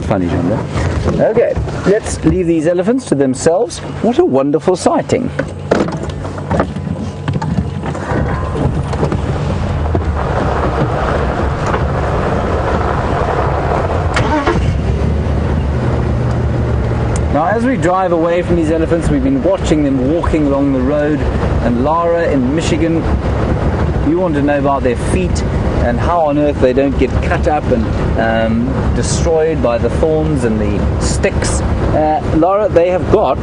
Funny, Junda. Okay, let's leave these elephants to themselves. What a wonderful sighting. Now, as we drive away from these elephants, we've been watching them walking along the road. And Lara in Michigan, you want to know about their feet and how on earth they don't get cut up and destroyed by the thorns and the sticks. Lara, they have got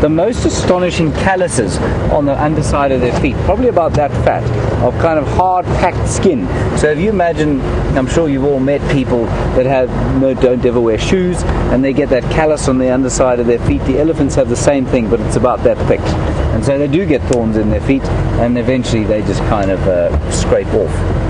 the most astonishing calluses on the underside of their feet, probably about that fat, of kind of hard packed skin. So if you imagine, I'm sure you've all met people that don't ever wear shoes, and they get that callus on the underside of their feet. The elephants have the same thing, but it's about that thick, and so they do get thorns in their feet, and eventually they just kind of scrape off.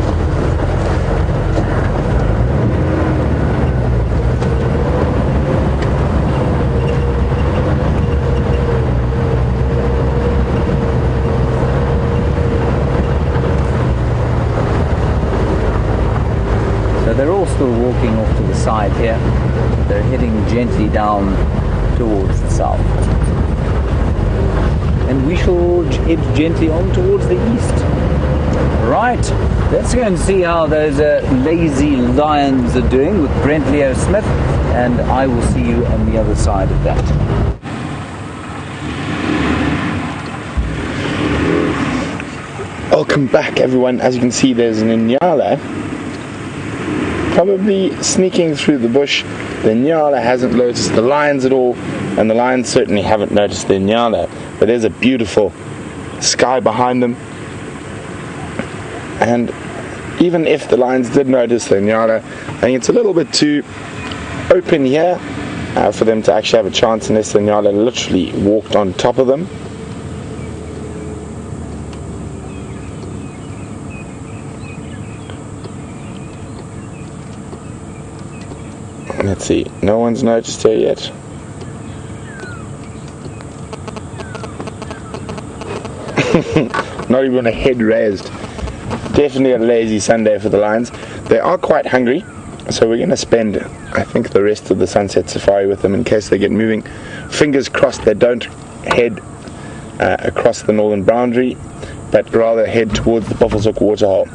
They're all still walking off to the side here. They're heading gently down towards the south. And we shall head gently on towards the east. Right, let's go and see how those lazy lions are doing with Brent Leo Smith, and I will see you on the other side of that. Welcome back, everyone. As you can see, there's an Inyala probably sneaking through the bush. The Inyala hasn't noticed the lions at all, and the lions certainly haven't noticed the Inyala. But there's a beautiful sky behind them, and even if the lions did notice the Inyala, I think it's a little bit too open here for them to actually have a chance, unless the Inyala literally walked on top of them. Let's see, no one's noticed her yet. Not even a head raised. Definitely a lazy Sunday for the lions. They are quite hungry, so we're going to spend, I think, the rest of the sunset safari with them in case they get moving. Fingers crossed they don't head across the northern boundary, but rather head towards the Buffelshoek waterhole.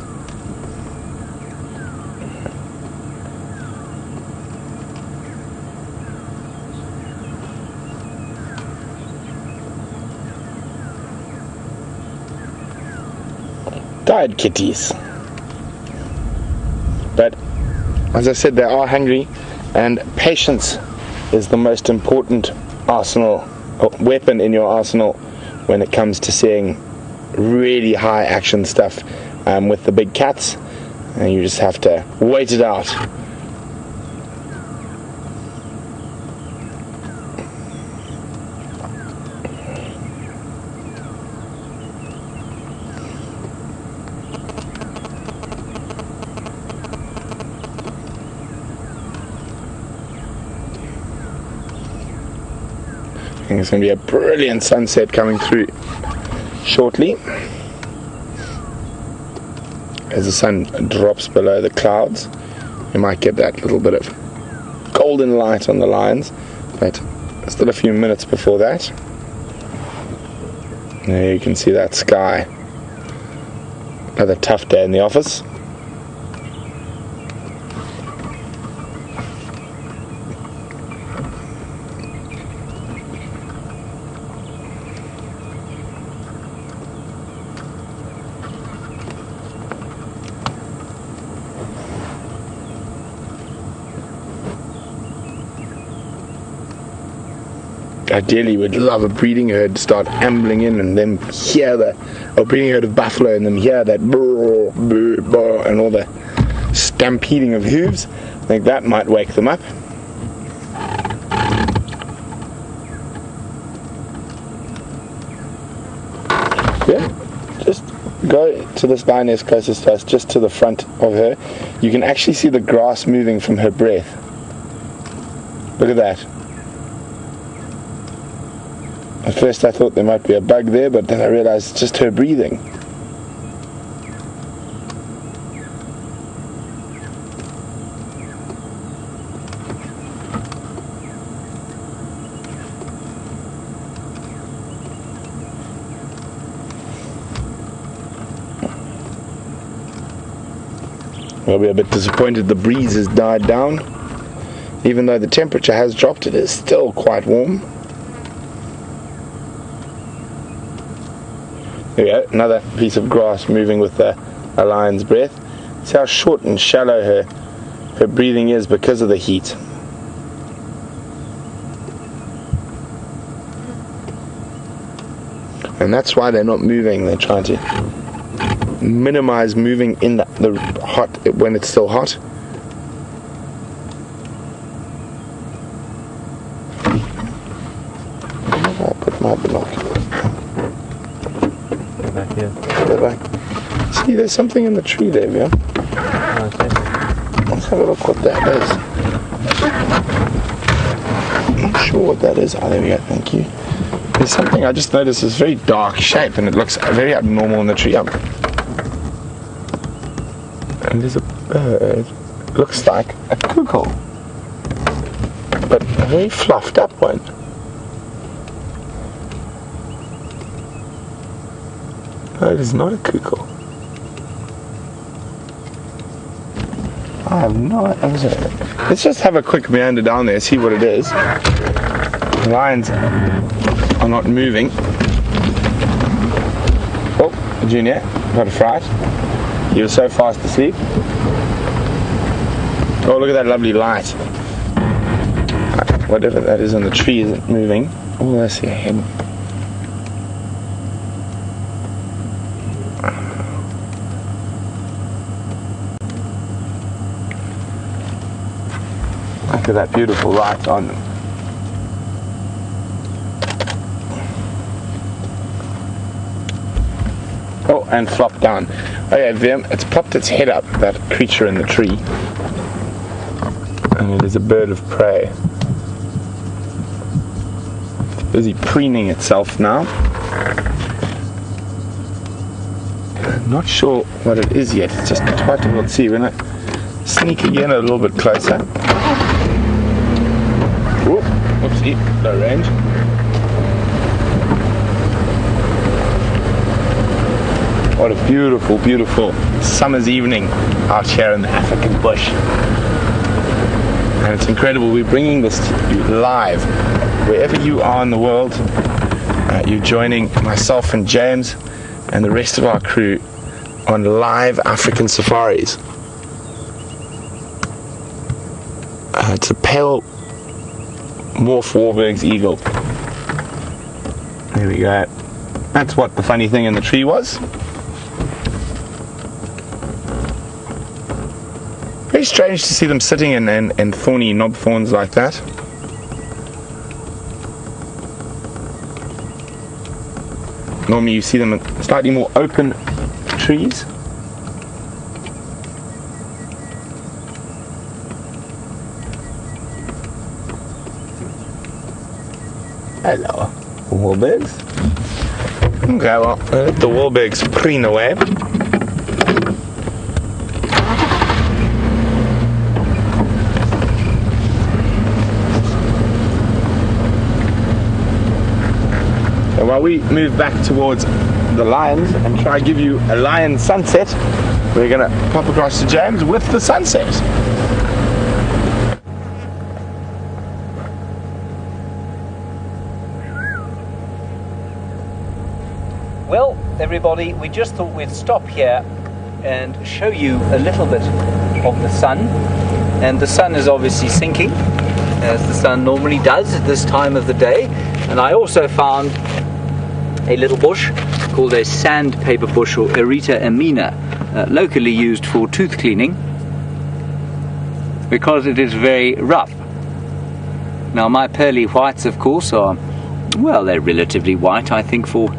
Tired kitties. But as I said, they are hungry, and patience is the most important weapon in your arsenal when it comes to seeing really high action stuff with the big cats, and you just have to wait it out. I think it's going to be a brilliant sunset coming through shortly as the sun drops below the clouds. You might get that little bit of golden light on the lions, but still a few minutes before that. There you can see that sky. Another tough day in the office. Ideally, we'd love a breeding herd to start ambling in and them hear a breeding herd of buffalo and them hear that brrr, brrr, brrr, and all the stampeding of hooves. I think that might wake them up. Yeah, just go to this lioness closest to us, just to the front of her. You can actually see the grass moving from her breath. Look at that. At first I thought there might be a bug there, but then I realized it's just her breathing. We'll be a bit disappointed the breeze has died down. Even though the temperature has dropped, it is still quite warm. There we go, another piece of grass moving with a lion's breath. See how short and shallow her breathing is because of the heat. And that's why they're not moving. They're trying to minimize moving in the hot when it's still hot. I'll put my binoculars back here. Go back. See, there's something in the tree there, yeah? Okay. Let's have a look what that is. I'm not sure what that is. Oh, there we go, thank you. There's something I just noticed, is very dark shape and it looks very abnormal in the tree. And there's a bird. It looks like a cuckoo, but a very fluffed up one. No, it is not a cuckoo. I have no idea. Let's just have a quick meander down there, see what it is. The lions are not moving. Oh, Junior, got a fright. He was so fast asleep. Oh, look at that lovely light. Whatever that is on the tree isn't moving. Oh, I see a head. Look at that beautiful light on them. Oh, and flopped down. Oh yeah, it's popped its head up, that creature in the tree. And it is a bird of prey. It's busy preening itself now. I'm not sure what it is yet. It's just quite difficult to see. When I sneak again a little bit closer. Whoop, whoopsie, low range. What a beautiful, beautiful summer's evening out here in the African bush. And it's incredible, we're bringing this to you live. Wherever you are in the world, you're joining myself and James and the rest of our crew on live African safaris. It's a pale morph Warburg's eagle. There we go. That's what the funny thing in the tree was. Very strange to see them sitting in thorny knob thorns like that. Normally you see them in slightly more open trees. Hello, Warburgs. Okay, well, let the Warburgs preen away. And while we move back towards the lions and try to give you a lion sunset, we're going to pop across to James with the sunset. Well, everybody, we just thought we'd stop here and show you a little bit of the sun. And the sun is obviously sinking, as the sun normally does at this time of the day. And I also found a little bush called a sandpaper bush, or Erita amina, locally used for tooth cleaning, because it is very rough. Now my pearly whites, of course, are, well, they're relatively white, I think, for...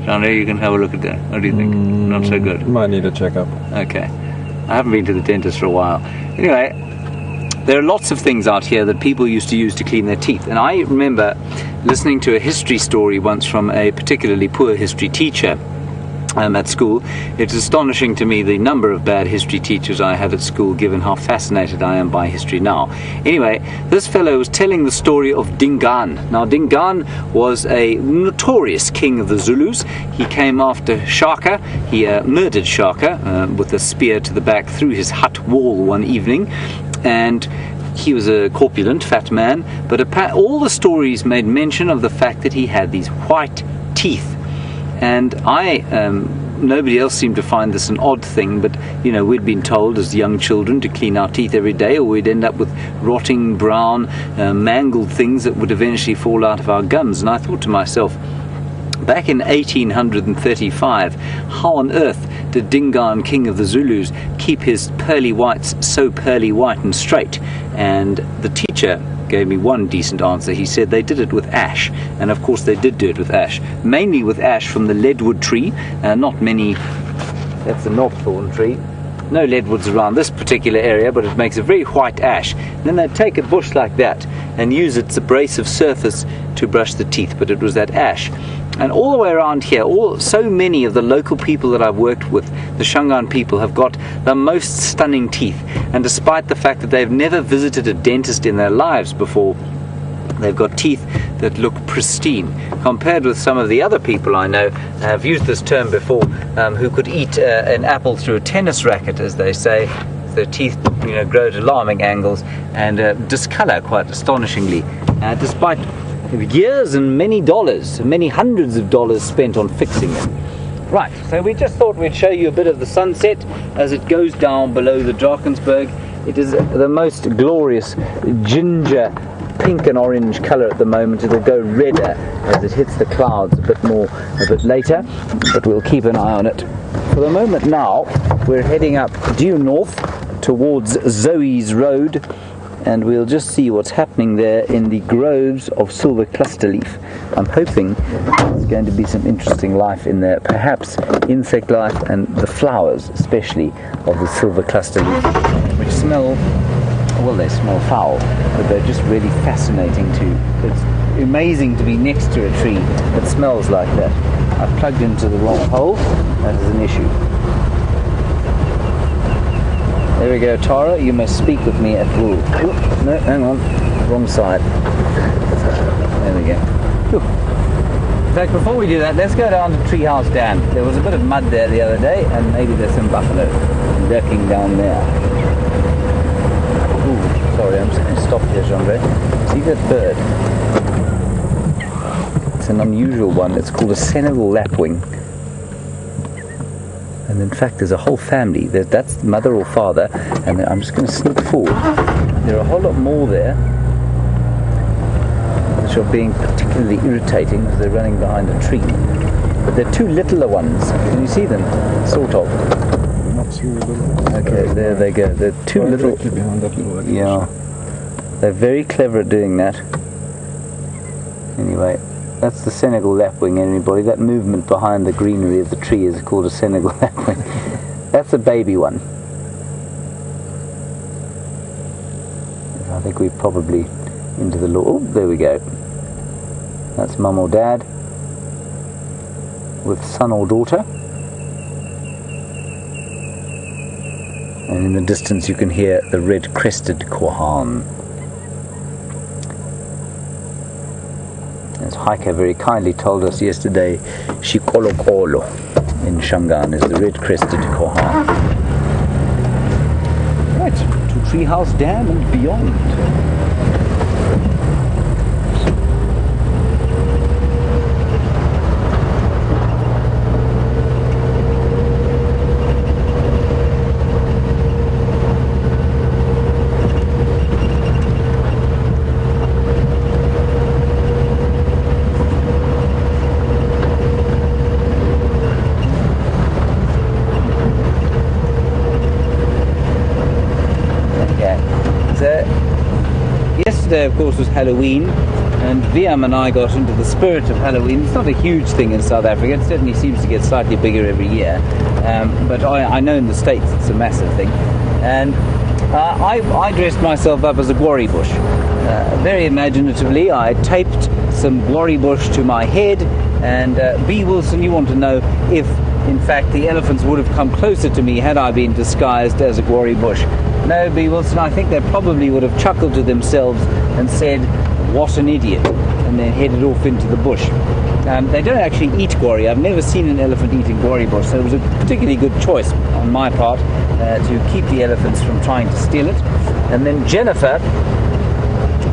Johnny, you can have a look at that. What do you think? Not so good? Might need a checkup. Okay. I haven't been to the dentist for a while. Anyway, there are lots of things out here that people used to use to clean their teeth. And I remember listening to a history story once from a particularly poor history teacher at school. It's astonishing to me the number of bad history teachers I had at school, given how fascinated I am by history now. Anyway, this fellow was telling the story of Dingaan. Now, Dingaan was a notorious king of the Zulus. He came after Shaka. He murdered Shaka with a spear to the back through his hut wall one evening, and he was a corpulent, fat man, but all the stories made mention of the fact that he had these white teeth. And nobody else seemed to find this an odd thing, but, you know, we'd been told as young children to clean our teeth every day, or we'd end up with rotting, brown, mangled things that would eventually fall out of our gums. And I thought to myself, back in 1835, how on earth did Dingaan, king of the Zulus, keep his pearly whites so pearly white and straight? And the teacher gave me one decent answer. He said they did it with ash, and of course they did do it with ash, mainly with ash from the leadwood tree. Not many. That's the norththorn tree. No leadwoods around this particular area, but it makes a very white ash. And then they'd take a bush like that and use its abrasive surface to brush the teeth, but it was that ash. And all the way around here, so many of the local people that I've worked with, the Shangaan people, have got the most stunning teeth. And despite the fact that they've never visited a dentist in their lives before, they've got teeth that look pristine. Compared with some of the other people I know, I've used this term before, who could eat an apple through a tennis racket, as they say. Their teeth, you know, grow at alarming angles and discolor quite astonishingly, despite years and many dollars, many hundreds of dollars spent on fixing them. Right, so we just thought we'd show you a bit of the sunset as it goes down below the Drakensberg. It is the most glorious ginger pink and orange colour at the moment. It'll go redder as it hits the clouds a bit later, but we'll keep an eye on it. For the moment now, we're heading up due north towards Zoe's Road, and we'll just see what's happening there in the groves of silver cluster leaf. I'm hoping there's going to be some interesting life in there, perhaps insect life, and the flowers especially of the silver cluster leaf, which smell, well, they smell foul, but they're just really fascinating too. It's amazing to be next to a tree that smells like that. I've plugged into the wrong hole. That is an issue. There we go, Tara, you must speak with me at will. No, hang on, wrong side. There we go. In fact, before we do that, let's go down to Treehouse Dam. There was a bit of mud there the other day, and maybe there's some buffalo lurking down there. Ooh, sorry, I'm just going to stop here, Jean-Ray. See that bird? It's an unusual one. It's called a Senegal lapwing. And in fact, there's a whole family. That's mother or father. And I'm just going to sneak forward. There are a whole lot more there, which are being particularly irritating because they're running behind a tree. But they're two littler ones. Can you see them? Sort of. Okay, there they go. They're two little. Yeah. They're very clever at doing that. Anyway. That's the Senegal lapwing, anybody. That movement behind the greenery of the tree is called a Senegal lapwing. That's a baby one. I think we're probably into the law. Oh, there we go. That's mum or dad with son or daughter. And in the distance you can hear the red-crested Kohan. As Hiker very kindly told us yesterday, Shikolokolo in Shangaan is the red-crested Kohan. Right, to Treehouse Dam and beyond. Yesterday, of course, was Halloween, and Viam and I got into the spirit of Halloween. It's not a huge thing in South Africa. It certainly seems to get slightly bigger every year, but I know in the States it's a massive thing. And I dressed myself up as a gwarry bush. Very imaginatively, I taped some gwarry bush to my head, and B. Wilson, you want to know if in fact, the elephants would have come closer to me had I been disguised as a Gwari bush. No, B. Wilson, I think they probably would have chuckled to themselves and said, "What an idiot," and then headed off into the bush. They don't actually eat Gwari. I've never seen an elephant eating Gwari bush, so it was a particularly good choice on my part to keep the elephants from trying to steal it. And then Jennifer,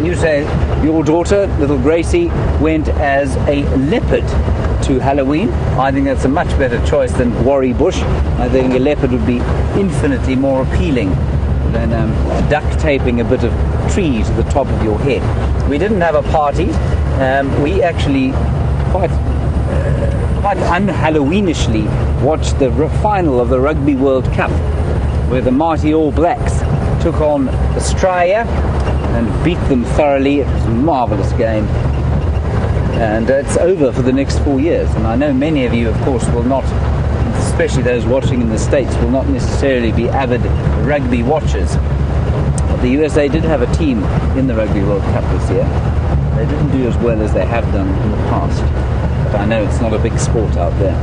you say your daughter, little Gracie, went as a leopard to Halloween. I think that's a much better choice than Gwari bush. I think a leopard would be infinitely more appealing than duct taping a bit of tree to the top of your head. We didn't have a party. We actually quite un-Halloweenishly watched the final of the Rugby World Cup, where the mighty All Blacks took on Australia and beat them thoroughly. It was a marvellous game, and it's over for the next 4 years. And I know many of you, of course, will not, especially those watching in the States, will not necessarily be avid rugby watchers. But the USA did have a team in the Rugby World Cup this year. They didn't do as well as they have done in the past, but I know it's not a big sport out there.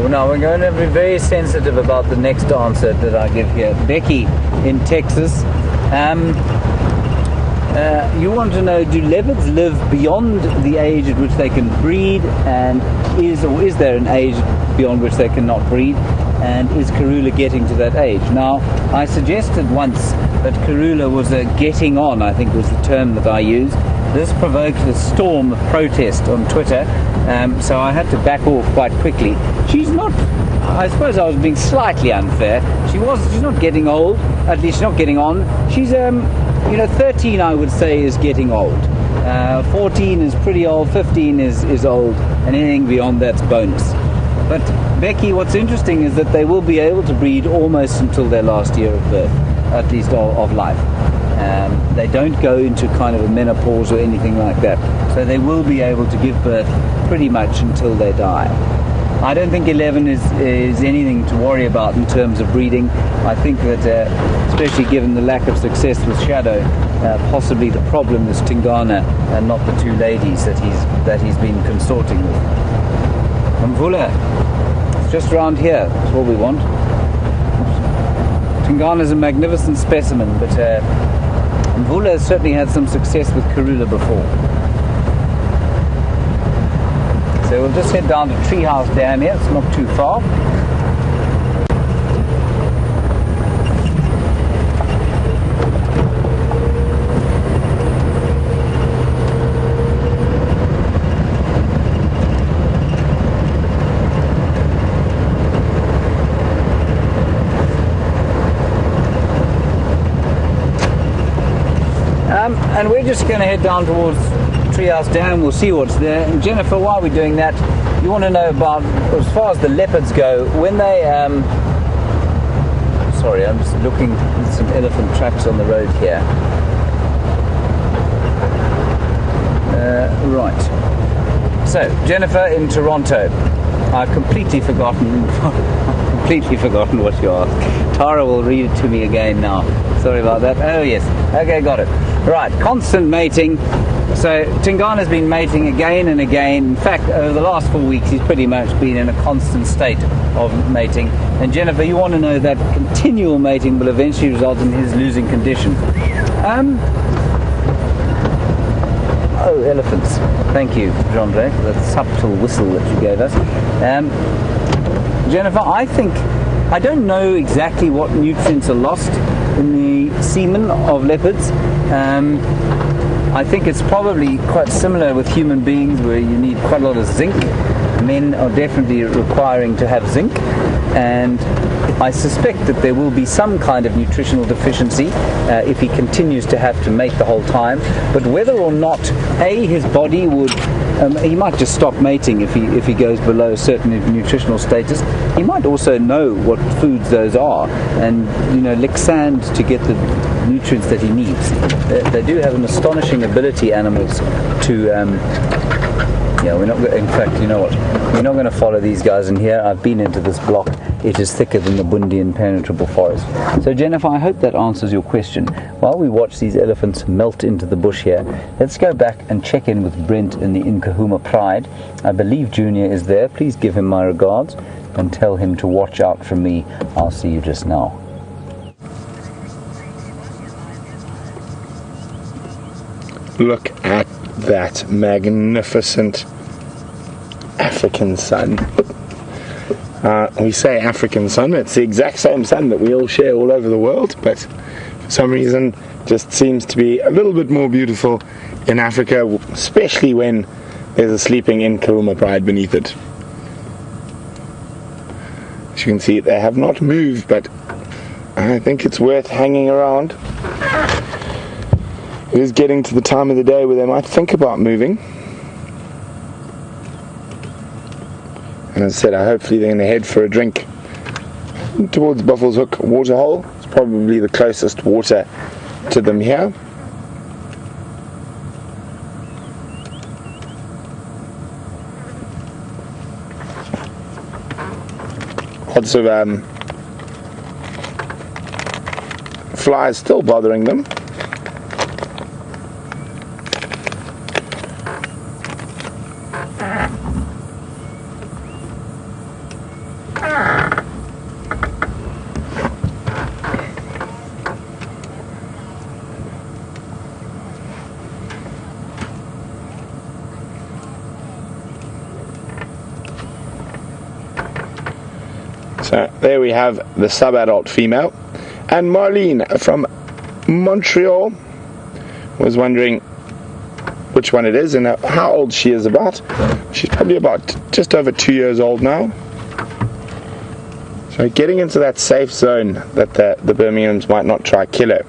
Now we're going to be very sensitive about the next answer that I give here. Becky in Texas. You want to know, do leopards live beyond the age at which they can breed, and is there an age beyond which they cannot breed, and is Karula getting to that age? Now, I suggested once that Karula was a getting on, I think was the term that I used. This provoked a storm of protest on Twitter, so I had to back off quite quickly. She's not, I suppose I was being slightly unfair. She's not getting old, at least she's not getting on. She's 13 I would say is getting old. 14 is pretty old, 15 is old, and anything beyond that's bonus. But Becky, what's interesting is that they will be able to breed almost until their last year of birth, at least of life. They don't go into kind of a menopause or anything like that. So they will be able to give birth pretty much until they die. I don't think 11 is anything to worry about in terms of breeding. I think that, especially given the lack of success with Shadow, possibly the problem is Tingana and not the two ladies that he's been consorting with. Mvula, it's just around here. That's what we want. Tingana's a magnificent specimen, but Mvula has certainly had some success with Karula before. So we'll just head down to Treehouse Dam here, it's not too far. And we're just going to head down towards Treehouse Dam. We'll see what's there. And Jennifer, while we're doing that, you want to know about, as far as the leopards go, when they sorry, I'm just looking at some elephant tracks on the road here. Right. So Jennifer in Toronto. I've completely forgotten what you asked. Tara will read it to me again now. Sorry about that. Oh yes. Okay, got it. Right, constant mating. So Tingana's been mating again and again. In fact, over the last 4 weeks, he's pretty much been in a constant state of mating. And Jennifer, you want to know that continual mating will eventually result in his losing condition. Oh, elephants. Thank you, Jean-Jacques, for that subtle whistle that you gave us. Jennifer, I don't know exactly what nutrients are lost in the semen of leopards. I think it's probably quite similar with human beings, where you need quite a lot of zinc. Men are definitely requiring to have zinc, and I suspect that there will be some kind of nutritional deficiency if he continues to have to mate the whole time. But whether or not his body would, he might just stop mating if he goes below a certain nutritional status. He might also know what foods those are, and lick sand to get the nutrients that he needs. They do have an astonishing ability, animals, to Yeah, we're not going. In fact, you know what? We're not going to follow these guys in here. I've been into this block. It is thicker than the Bundi impenetrable forest. So Jennifer, I hope that answers your question. While we watch these elephants melt into the bush here, let's go back and check in with Brent in the Nkuhuma Pride. I believe Junior is there. Please give him my regards and tell him to watch out for me. I'll see you just now. Look at that magnificent African sun. We say African sun, it's the exact same sun that we all share all over the world, but for some reason just seems to be a little bit more beautiful in Africa, especially when there's a sleeping Nkuhuma Pride beneath it. As you can see, they have not moved, but I think it's worth hanging around. It is getting to the time of the day where they might think about moving. And as I said, hopefully they're going to head for a drink towards Buffalo's Hook waterhole. It's probably the closest water to them here. Lots of flies still bothering them. So there we have the sub-adult female. And Marlene from Montreal was wondering which one it is and how old she is about. She's probably about just over 2 years old now. So getting into that safe zone that the Birminghams might not try kill her.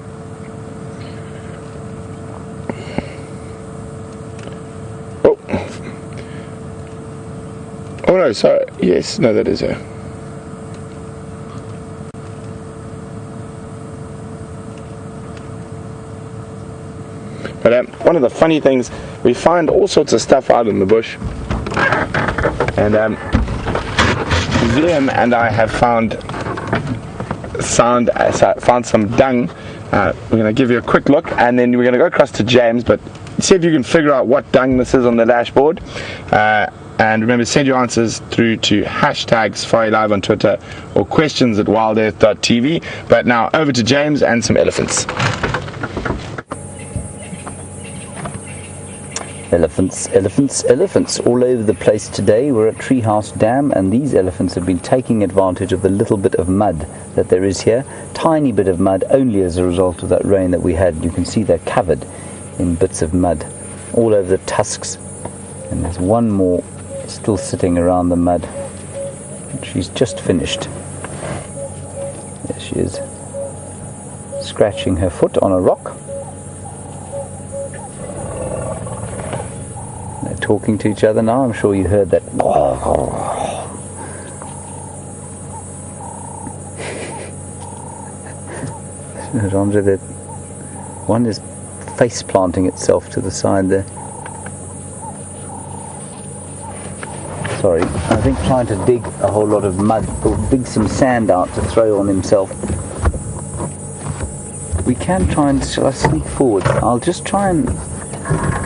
Oh no, sorry. Yes, no, that is her. But one of the funny things, we find all sorts of stuff out in the bush, and Liam and I have found some dung. We're going to give you a quick look, and then we're going to go across to James, but see if you can figure out what dung this is on the dashboard. And remember, send your answers through to #SafariLive on Twitter or questions@WildEarthTV. But now over to James and some elephants. Elephants, elephants, elephants all over the place today. We're at Treehouse Dam, and these elephants have been taking advantage of the little bit of mud that there is here. Tiny bit of mud, only as a result of that rain that we had. You can see they're covered in bits of mud all over the tusks. And there's one more still sitting around the mud. She's just finished. There she is, scratching her foot on a rock. They're talking to each other now. I'm sure you heard that. That one is face planting itself to the side there. Sorry, I think trying to dig a whole lot of mud, or dig some sand out to throw on himself. We can try and, shall I sneak forward? I'll just try and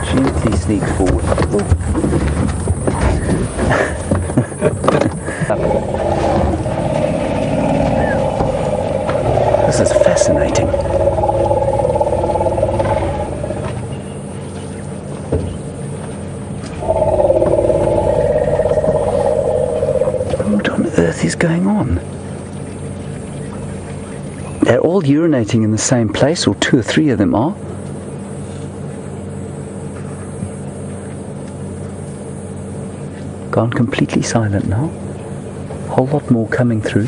gently sneak forward. This is fascinating. What on earth is going on? They're all urinating in the same place, or 2 or 3 of them are. Gone completely silent now. A whole lot more coming through.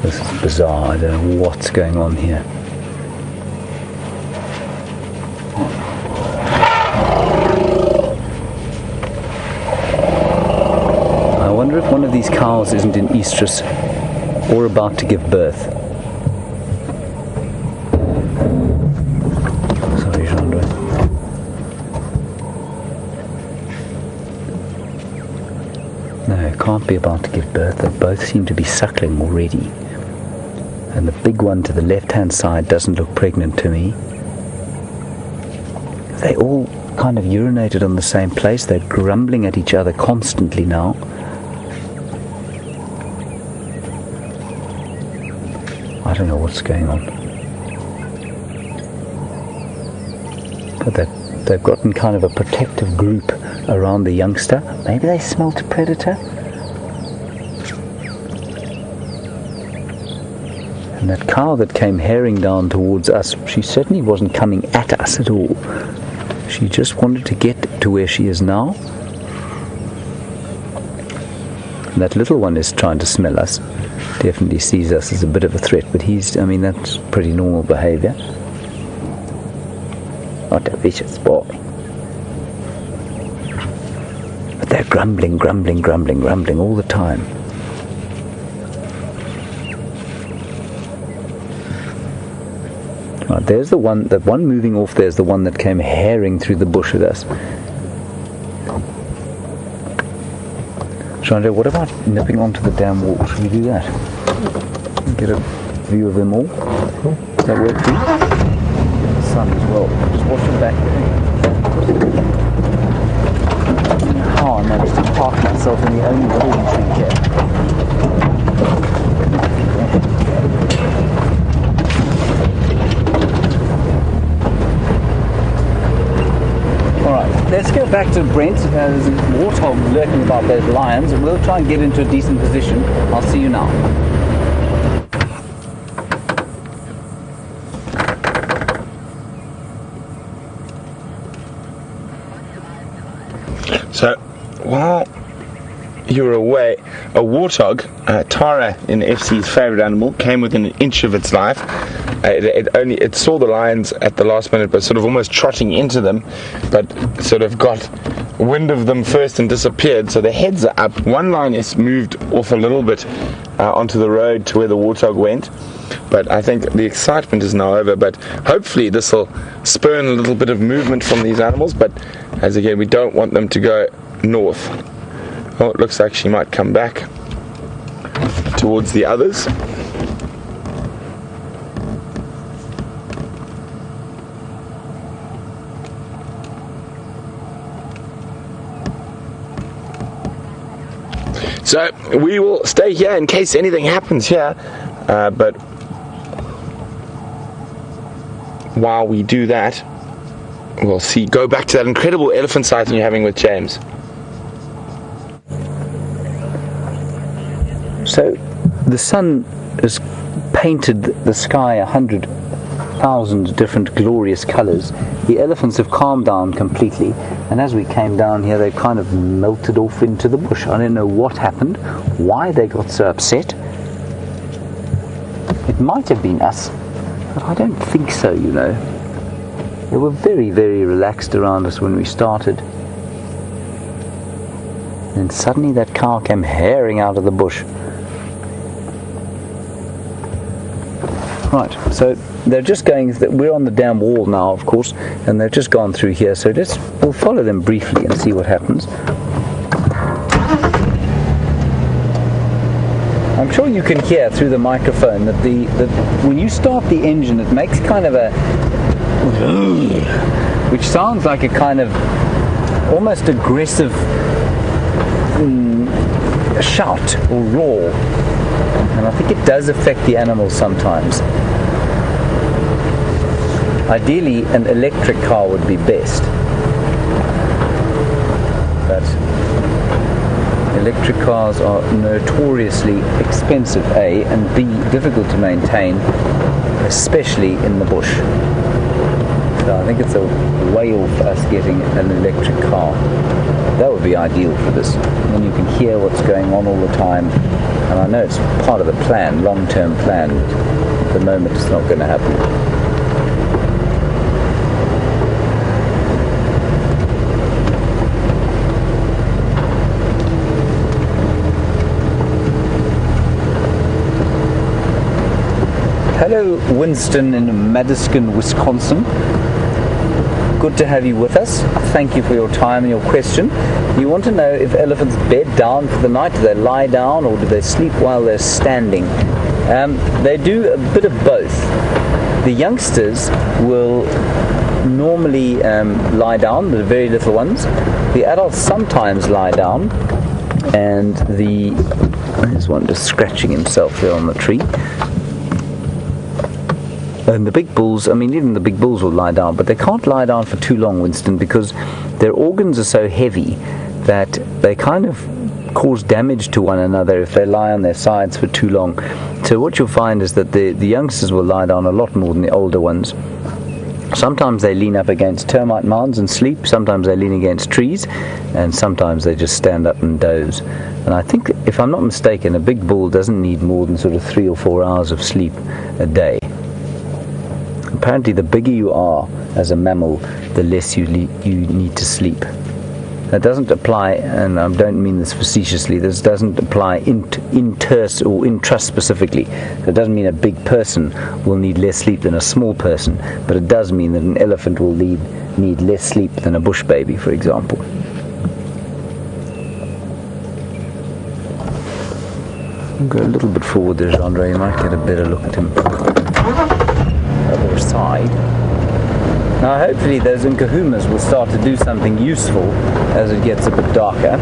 This is bizarre. I don't know what's going on here. I wonder if one of these cows isn't in estrus. or about to give birth. Sorry, Jean-Louis. No, it can't be about to give birth. They both seem to be suckling already. And the big one to the left-hand side doesn't look pregnant to me. They all kind of urinated on the same place. They're grumbling at each other constantly now. I don't know what's going on. But they've gotten kind of a protective group around the youngster. Maybe they smelt a predator? And that cow that came herring down towards us, she certainly wasn't coming at us at all. She just wanted to get to where she is now. And that little one is trying to smell us. Definitely sees us as a bit of a threat, but that's pretty normal behavior. Not a vicious boy. But they're grumbling all the time. Right, there's the one moving off. There's the one that came herring through the bush at us. Chandra, what about nipping onto the damn wall? Should we do that? Get a view of them all? Does that work for you? The sun as well. Just watch them back there. How I managed to park myself in the only fallen tree here. Let's go back to Brent. There's a warthog lurking about those lions, and we'll try and get into a decent position. I'll see you now. So, while you were away, a warthog, Tara in FC's favourite animal, came within an inch of its life. It saw the lions at the last minute, but sort of almost trotting into them, but sort of got wind of them first and disappeared. So the heads are up. One lioness moved off a little bit onto the road to where the warthog went, but I think the excitement is now over. But hopefully this will spurn a little bit of movement from these animals. But as again, we don't want them to go north. Oh, it looks like she might come back towards the others. So we will stay here in case anything happens here, but while we do that, we'll go back to that incredible elephant sighting you're having with James. So the sun has painted the sky 100,000 different glorious colours. The elephants have calmed down completely, and as we came down here, they kind of melted off into the bush. I don't know what happened, why they got so upset. It might have been us, but I don't think so, you know. They were very, very relaxed around us when we started. And suddenly that cow came herring out of the bush. Right, so they're just going, we're on the damn wall now, of course, and they've just gone through here, so we'll follow them briefly and see what happens. I'm sure you can hear through the microphone that when you start the engine, it makes kind of a which sounds like a kind of almost aggressive shout or roar. And I think it does affect the animals sometimes. Ideally, an electric car would be best. But electric cars are notoriously expensive, A, and B, difficult to maintain, especially in the bush. So I think it's a way off us getting an electric car. That would be ideal for this. And then you can hear what's going on all the time. And I know it's part of the plan, long-term plan. At the moment it's not going to happen. Hello, Winston in Madison, Wisconsin. Good to have you with us. Thank you for your time and your question. You want to know if elephants bed down for the night. Do they lie down or do they sleep while they're standing? They do a bit of both. The youngsters will normally lie down, the very little ones. The adults sometimes lie down, and there's one just scratching himself there on the tree. And the big bulls, I mean, even the big bulls will lie down, but they can't lie down for too long, Winston, because their organs are so heavy that they kind of cause damage to one another if they lie on their sides for too long. So what you'll find is that the youngsters will lie down a lot more than the older ones. Sometimes they lean up against termite mounds and sleep, sometimes they lean against trees, and sometimes they just stand up and doze. And I think, if I'm not mistaken, a big bull doesn't need more than sort of 3 or 4 hours of sleep a day. Apparently the bigger you are as a mammal, the less you need to sleep. That doesn't apply, and I don't mean this facetiously, this doesn't apply intra-specifically. It doesn't mean a big person will need less sleep than a small person, but it does mean that an elephant will need less sleep than a bush baby, for example. Go a little bit forward there, Andre, you might get a better look at him. Other side. Now hopefully those Nkuhumas will start to do something useful as it gets a bit darker.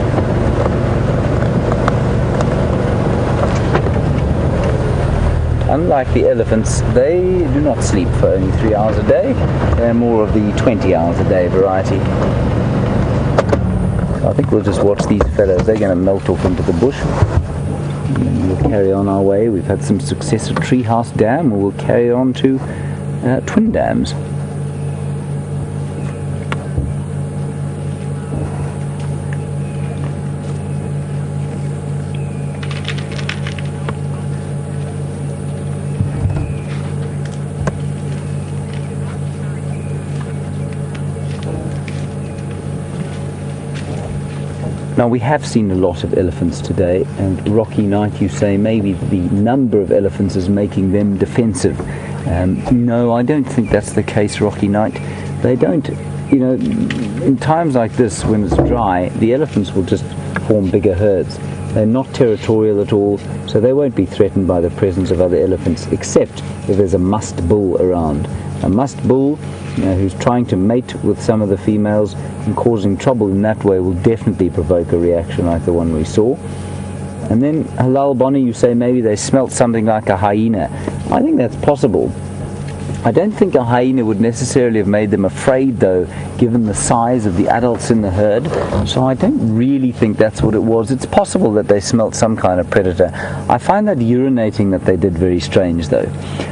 Unlike the elephants, they do not sleep for only 3 hours a day. They're more of the 20 hours a day variety. So I think we'll just watch these fellows. They're going to melt off into the bush. And we'll carry on our way. We've had some success at Treehouse Dam, and we'll carry on to Twin Dams. Now we have seen a lot of elephants today, and Rocky Knight, you say maybe the number of elephants is making them defensive. No, I don't think that's the case, Rocky Knight. They don't, in times like this when it's dry, the elephants will just form bigger herds. They're not territorial at all, so they won't be threatened by the presence of other elephants, except if there's a musk bull around. A musk bull who's trying to mate with some of the females and causing trouble in that way will definitely provoke a reaction like the one we saw. And then, Halal Bonnie, you say maybe they smelt something like a hyena. I think that's possible. I don't think a hyena would necessarily have made them afraid, though, given the size of the adults in the herd. So I don't really think that's what it was. It's possible that they smelt some kind of predator. I find that urinating that they did very strange, though.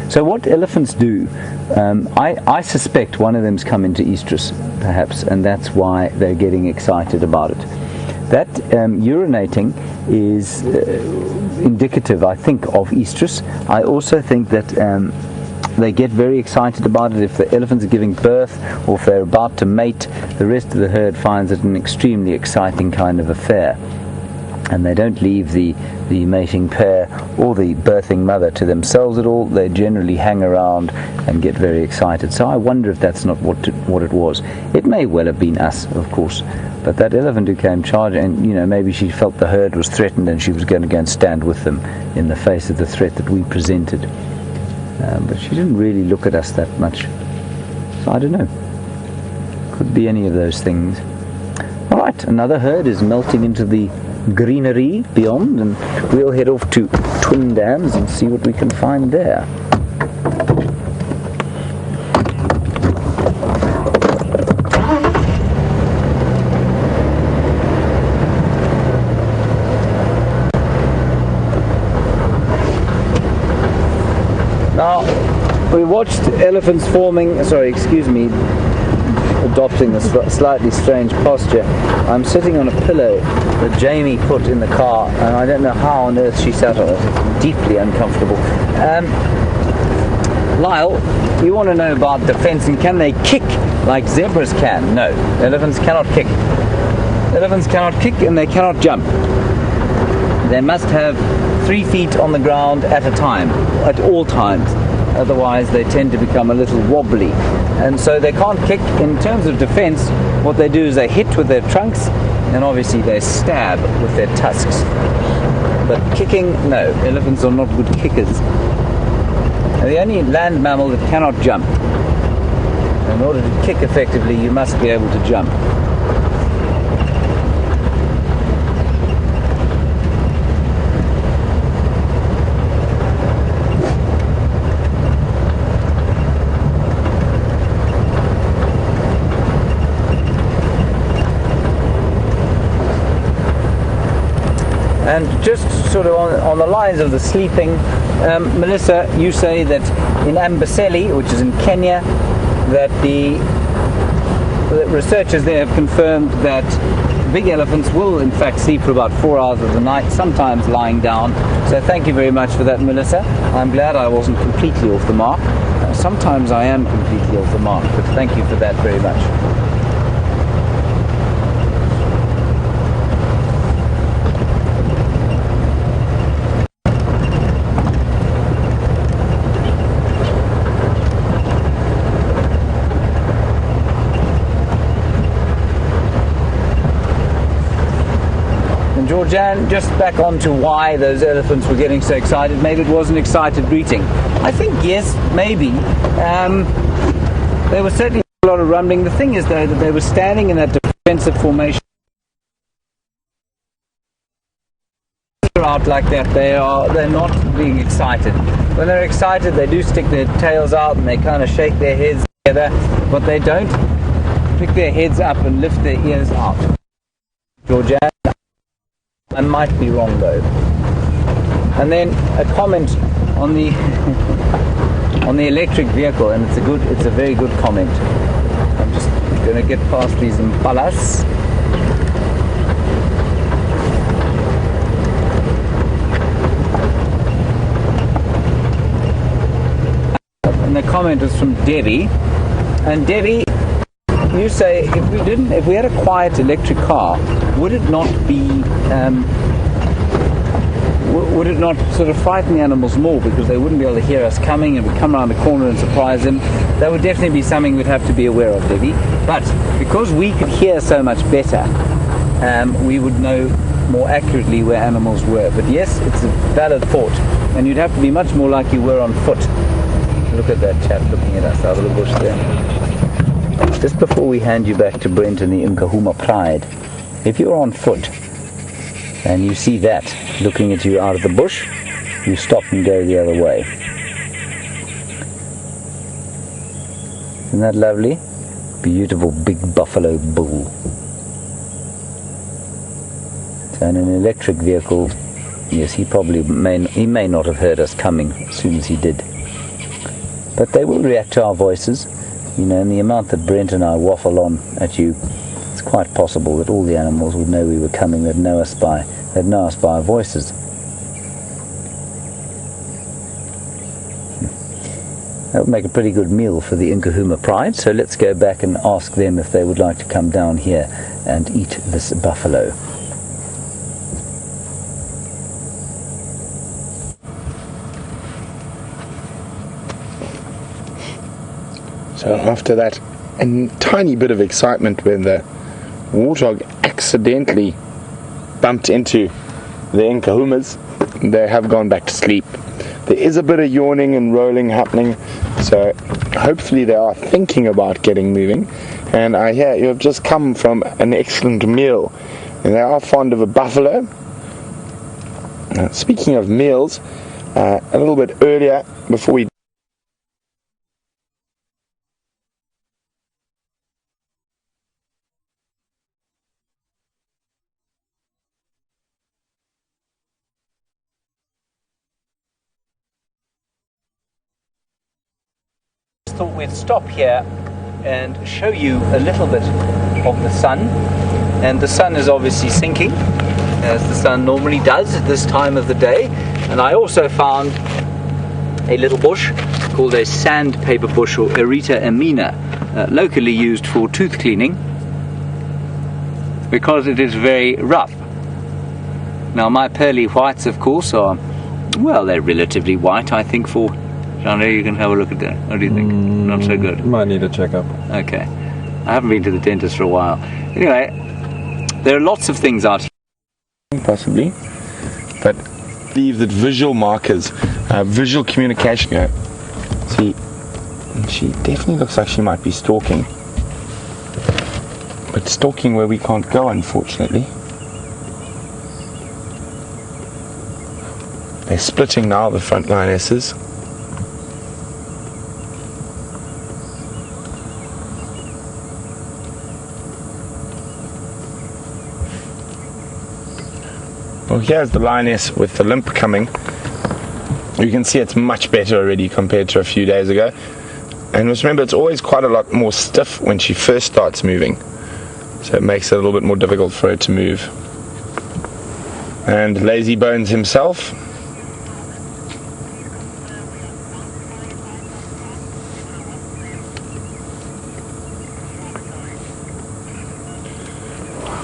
So what elephants do, I suspect one of them's come into estrus, perhaps, and that's why they're getting excited about it. That urinating is indicative, I think, of estrus. I also think that they get very excited about it if the elephants are giving birth or if they're about to mate. The rest of the herd finds it an extremely exciting kind of affair, and they don't leave the mating pair or the birthing mother to themselves at all. They generally hang around and get very excited. So I wonder if that's not what it was. It may well have been us, of course, but that elephant who came charging, and maybe she felt the herd was threatened and she was going to go and stand with them in the face of the threat that we presented. But she didn't really look at us that much. So I don't know. Could be any of those things. Alright, another herd is melting into the greenery beyond, and we'll head off to Twin Dams and see what we can find there. Now, we watched elephants adopting a slightly strange posture. I'm sitting on a pillow that Jamie put in the car, and I don't know how on earth she sat on it. It's deeply uncomfortable. Lyle, you want to know about defense, and can they kick like zebras can? No, elephants cannot kick. Elephants cannot kick, and they cannot jump. They must have 3 feet on the ground at a time, at all times. otherwise they tend to become a little wobbly, and so they can't kick. In terms of defense, what they do is they hit with their trunks, and obviously they stab with their tusks. But kicking, no, elephants are not good kickers. They're the only land mammal that cannot jump. In order to kick effectively, you must be able to jump. And just sort of on the lines of the sleeping, Melissa, you say that in Amboseli, which is in Kenya, that the researchers there have confirmed that big elephants will in fact sleep for about 4 hours of the night, sometimes lying down. So thank you very much for that, Melissa. I'm glad I wasn't completely off the mark. Sometimes I am completely off the mark, but thank you for that very much. Georgianne, just back on to why those elephants were getting so excited. Maybe it was an excited greeting. I think yes, maybe. There was certainly a lot of rumbling. The thing is, though, that they were standing in that defensive formation out like that. They're not being excited. When they're excited, they do stick their tails out and they kind of shake their heads together, but they don't pick their heads up and lift their ears out. Georgianne, I might be wrong though. And then a comment on the on the electric vehicle, and it's a very good comment. I'm just going to get past these impalas. And the comment is from Debbie. And Debbie, you say if we had a quiet electric car, would it not sort of frighten the animals more, because they wouldn't be able to hear us coming and we'd come around the corner and surprise them? That would definitely be something we'd have to be aware of, Debbie. But because we could hear so much better, we would know more accurately where animals were. But yes, it's a valid thought, and you'd have to be much more like you were on foot. Look at that chap looking at us out of the bush there. Just before we hand you back to Brent and the Nkuhuma Pride, if you're on foot and you see that looking at you out of the bush, you stop and go the other way. Isn't that lovely? Beautiful big buffalo bull. So in an electric vehicle, yes, he may not have heard us coming as soon as he did. But they will react to our voices. You know, and the amount that Brent and I waffle on at you, it's quite possible that all the animals would know we were coming. They'd know us by our voices. That would make a pretty good meal for the Nkuhuma Pride. So let's go back and ask them if they would like to come down here and eat this buffalo. So after that, a tiny bit of excitement when the warthog accidentally bumped into the Nkuhumas, they have gone back to sleep. There is a bit of yawning and rolling happening, so hopefully they are thinking about getting moving. And I hear you have just come from an excellent meal, and they are fond of a buffalo. Now, speaking of meals, a little bit earlier, before we thought we'd stop here and show you a little bit of the sun. And the sun is obviously sinking, as the sun normally does at this time of the day. And I also found a little bush called a sandpaper bush, or Arita amina, locally used for tooth cleaning, because it is very rough. Now my pearly whites, of course, are, well, they're relatively white, I think, for Jean, you can have a look at that. What do you think? Not so good. Might need a checkup. Okay. I haven't been to the dentist for a while. Anyway, there are lots of things out here. Possibly. But I believe that visual markers, visual communication. Yeah. See, she definitely looks like she might be stalking. But stalking where we can't go, unfortunately. They're splitting now, the front lionesses. Well, here's the lioness with the limp coming. You can see it's much better already compared to a few days ago. And just remember, it's always quite a lot more stiff when she first starts moving. So it makes it a little bit more difficult for her to move. And Lazy Bones himself.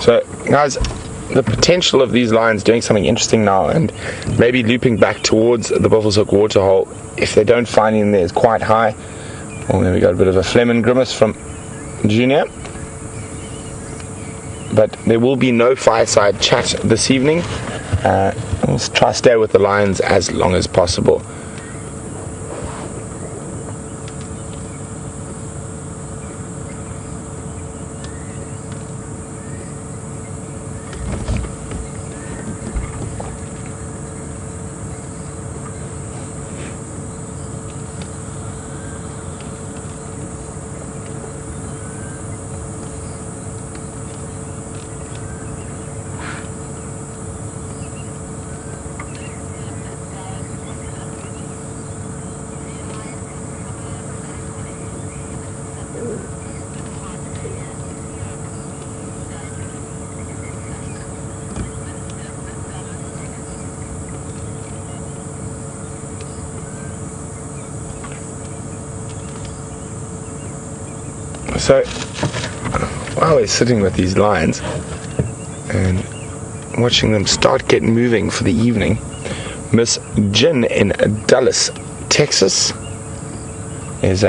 So, guys, the potential of these lions doing something interesting now and maybe looping back towards the Buffelshoek waterhole, if they don't find him there, is quite high. Well, then we got a bit of a phlegm and grimace from Junior. But there will be no fireside chat this evening. We'll try to stay with the lions as long as possible. So, while we're sitting with these lions and watching them start getting moving for the evening, Miss Jin in Dallas, Texas is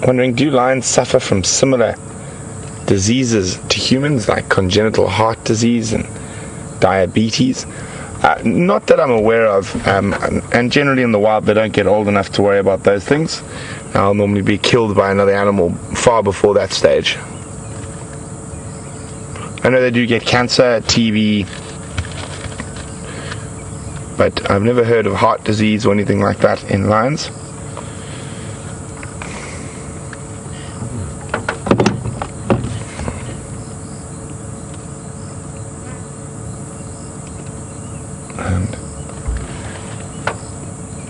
wondering, do lions suffer from similar diseases to humans, like congenital heart disease and diabetes? Not that I'm aware of, and generally in the wild they don't get old enough to worry about those things. I'll normally be killed by another animal far before that stage. I know they do get cancer, TB, but I've never heard of heart disease or anything like that in lions. And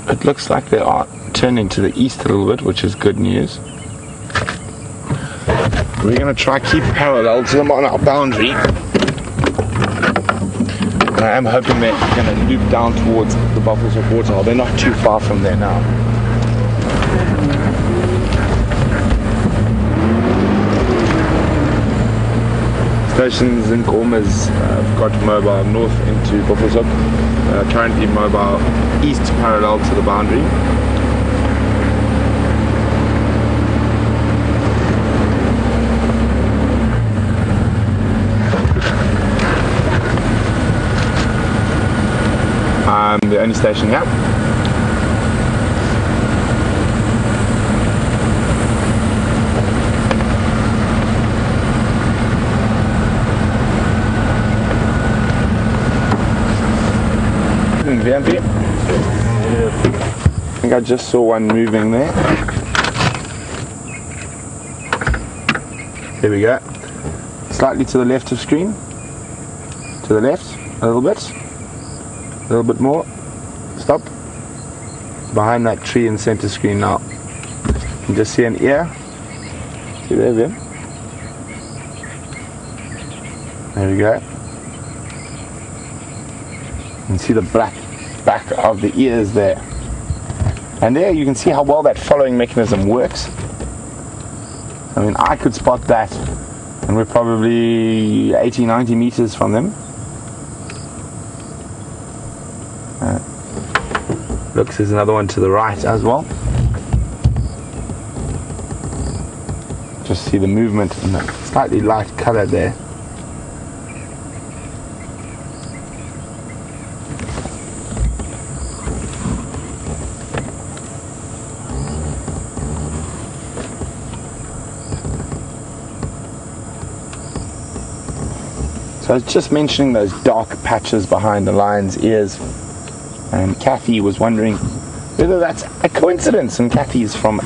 it looks like they are turning to the east a little bit, which is good news. We're going to try keep parallel to them on our boundary. And I am hoping they're going to loop down towards the Buffelshoek waterhole. They're not too far from there now. Stations in Nkuhuma's got mobile north into Buffelshoek. Currently mobile east parallel to the boundary. The only station here. I think I just saw one moving there. There we go. Slightly to the left of screen. To the left, a little bit. A little bit more. Stop. Behind that tree in center screen now. You can just see an ear. See there, Vim? There we go. You can see the black back of the ears there. And there you can see how well that following mechanism works. I mean, I could spot that, and we're probably 80, 90 meters from them. Looks, there's another one to the right as well. just see the movement in the slightly light colour there. So I was just mentioning those dark patches behind the lion's ears, and Kathy was wondering whether that's a coincidence, and Kathy's from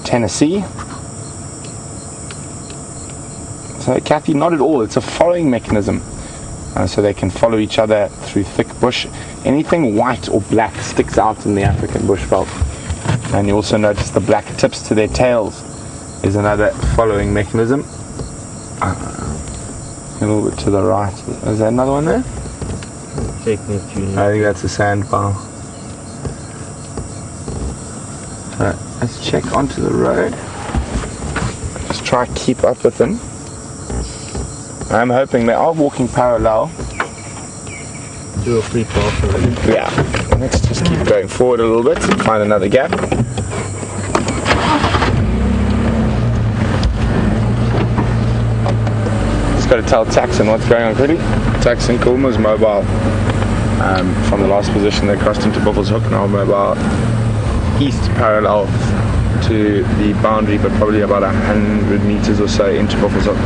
Tennessee. So Kathy, not at all. It's a following mechanism, so they can follow each other through thick bush. Anything white or black sticks out in the African bushveld, and you also notice the black tips to their tails is another following mechanism. A little bit to the right. Is there another one there? I think that's a sandbar. So let's check onto the road. Just try to keep up with them. I'm hoping they are walking parallel. 2 or 3 paths. Yeah. Let's just keep going forward a little bit and find another gap. Got to tell Taxon what's going on quickly. Taxon Nkuhuma's mobile from the last position they crossed into Buffalo's Hook, now mobile east parallel to the boundary, but probably about 100 meters or so into Buffalo's Hook.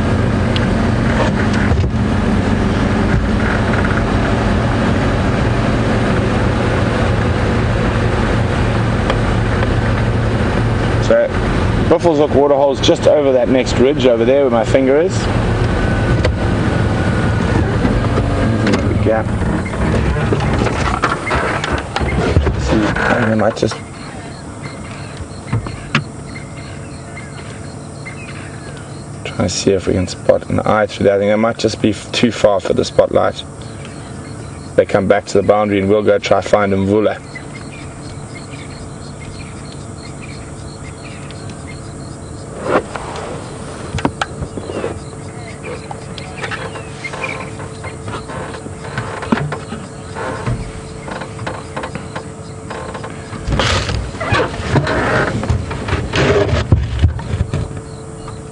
So Buffalo's Hook waterhole's just over that next ridge over there where my finger is. Gap. See, I might just try to see if we can spot an eye through that. I think it might just be too far for the spotlight. They come back to the boundary and we'll go try find Mvula.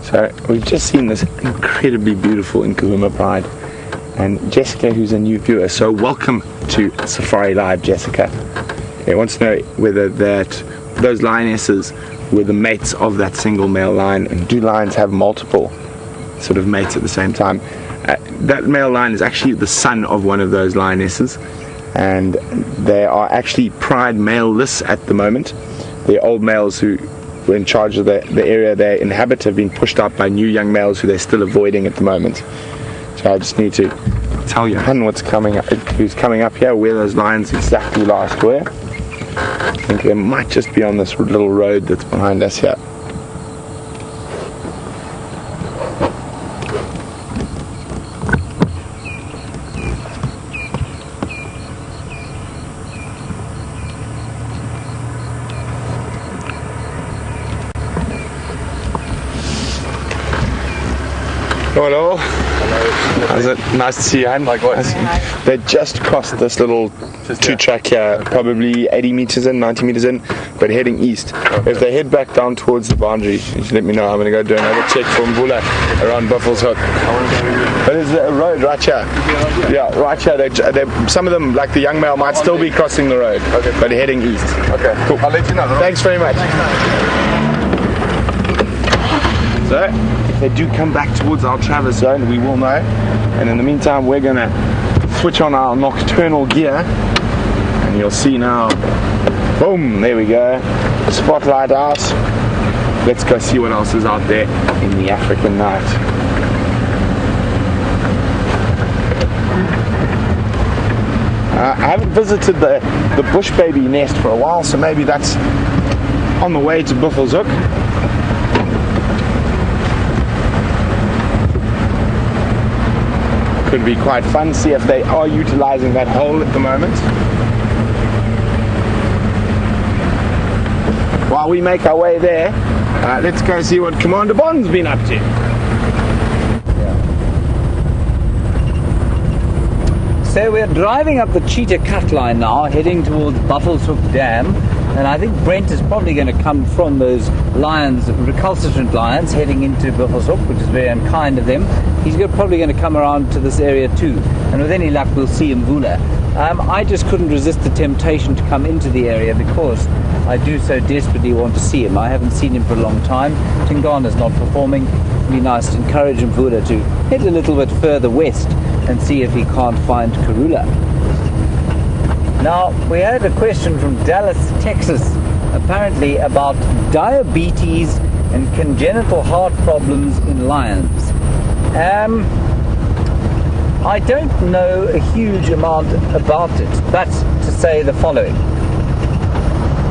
So we've just seen this incredibly beautiful Nkuhuma Pride, and Jessica, who's a new viewer, so welcome to Safari Live, Jessica. It wants to know whether those lionesses were the mates of that single male lion, and do lions have multiple sort of mates at the same time? That male lion is actually the son of one of those lionesses, and they are actually pride male-less at the moment. They're old males who were in charge of the area they inhabit have been pushed out by new young males who they're still avoiding at the moment. So I just need to tell Johan what's coming up, who's coming up here, where those lions exactly last were. I think they might just be on this little road that's behind us here. Hello. How's it? Nice to see you, Anne. Likewise. They just crossed this little two-track here, probably 80 meters in, 90 meters in, but heading east. Okay. If they head back down towards the boundary, you should let me know. I'm going to go do another check for Mvula around Buffalo's Hook. But there's a road right here. Yeah, right here. Some of them, like the young male, might still be crossing the road, but they're heading east. Okay, cool. I'll let you know. Thanks very much. So, if they do come back towards our traverse zone, we will know. And in the meantime, we're going to switch on our nocturnal gear. And you'll see now, boom, there we go. Spotlight out. Let's go see what else is out there in the African night. I haven't visited the bush baby nest for a while, so maybe that's on the way to Buffalo's Hook. Could be quite fun, see if they are utilizing that hole at the moment. While we make our way there, let's go see what Commander Bond's been up to. So we're driving up the Cheetah Cut Line now, heading towards Buffalo's Hook Dam, And I think Brent is probably going to come from those lions, recalcitrant lions, heading into Buffelshoek, which is very unkind of them. He's probably going to come around to this area too. And with any luck, we'll see Mvula. I just couldn't resist the temptation to come into the area because I do so desperately want to see him. I haven't seen him for a long time. Tingana's not performing. It'd be nice to encourage Mvula to head a little bit further west and see if he can't find Karula. Now, we had a question from Dallas, Texas, apparently about diabetes and congenital heart problems in lions. I don't know a huge amount about it, but to say the following.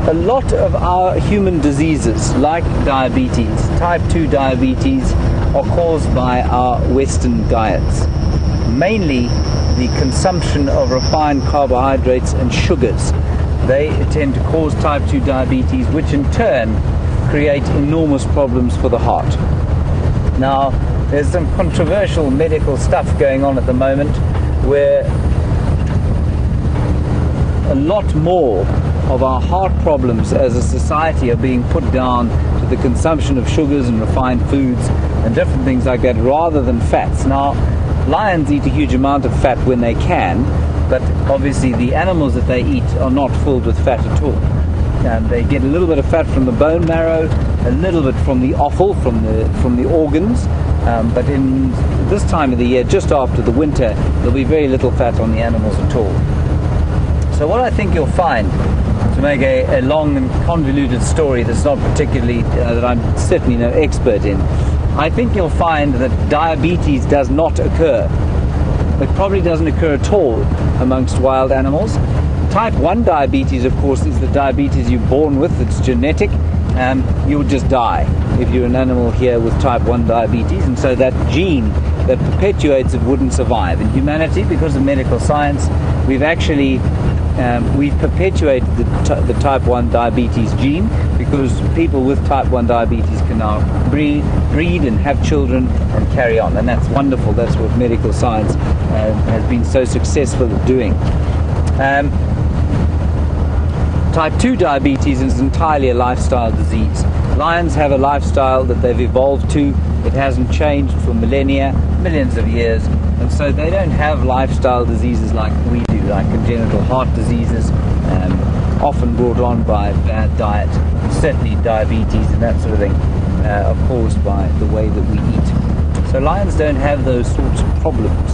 A lot of our human diseases, like diabetes, type 2 diabetes, are caused by our Western diets. Mainly the consumption of refined carbohydrates and sugars. They tend to cause type 2 diabetes, which in turn create enormous problems for the heart. Now, there's some controversial medical stuff going on at the moment where a lot more of our heart problems as a society are being put down to the consumption of sugars and refined foods and different things like that rather than fats. Now, lions eat a huge amount of fat when they can, but obviously the animals that they eat are not filled with fat at all. They get a little bit of fat from the bone marrow, a little bit from the offal, from the organs, but in this time of the year, just after the winter, there'll be very little fat on the animals at all. So what I think you'll find, to make a long and convoluted story that's not particularly, that I'm certainly no expert in, I think you'll find that diabetes does not occur. It probably doesn't occur at all amongst wild animals. Type 1 diabetes, of course, is the diabetes you're born with. It's genetic. You'll just die if you're an animal here with type 1 diabetes. And so that gene that perpetuates it wouldn't survive. In humanity, because of medical science, we've actually we've perpetuated the type 1 diabetes gene, because people with type 1 diabetes can now breed and have children and carry on, and that's wonderful. That's what medical science has been so successful at doing. Type 2 diabetes is entirely a lifestyle disease. Lions have a lifestyle that they've evolved to. It hasn't changed for millennia, millions of years, and so they don't have lifestyle diseases like we do, like congenital heart diseases, often brought on by bad diet. Certainly diabetes and that sort of thing are caused by the way that we eat. So lions don't have those sorts of problems.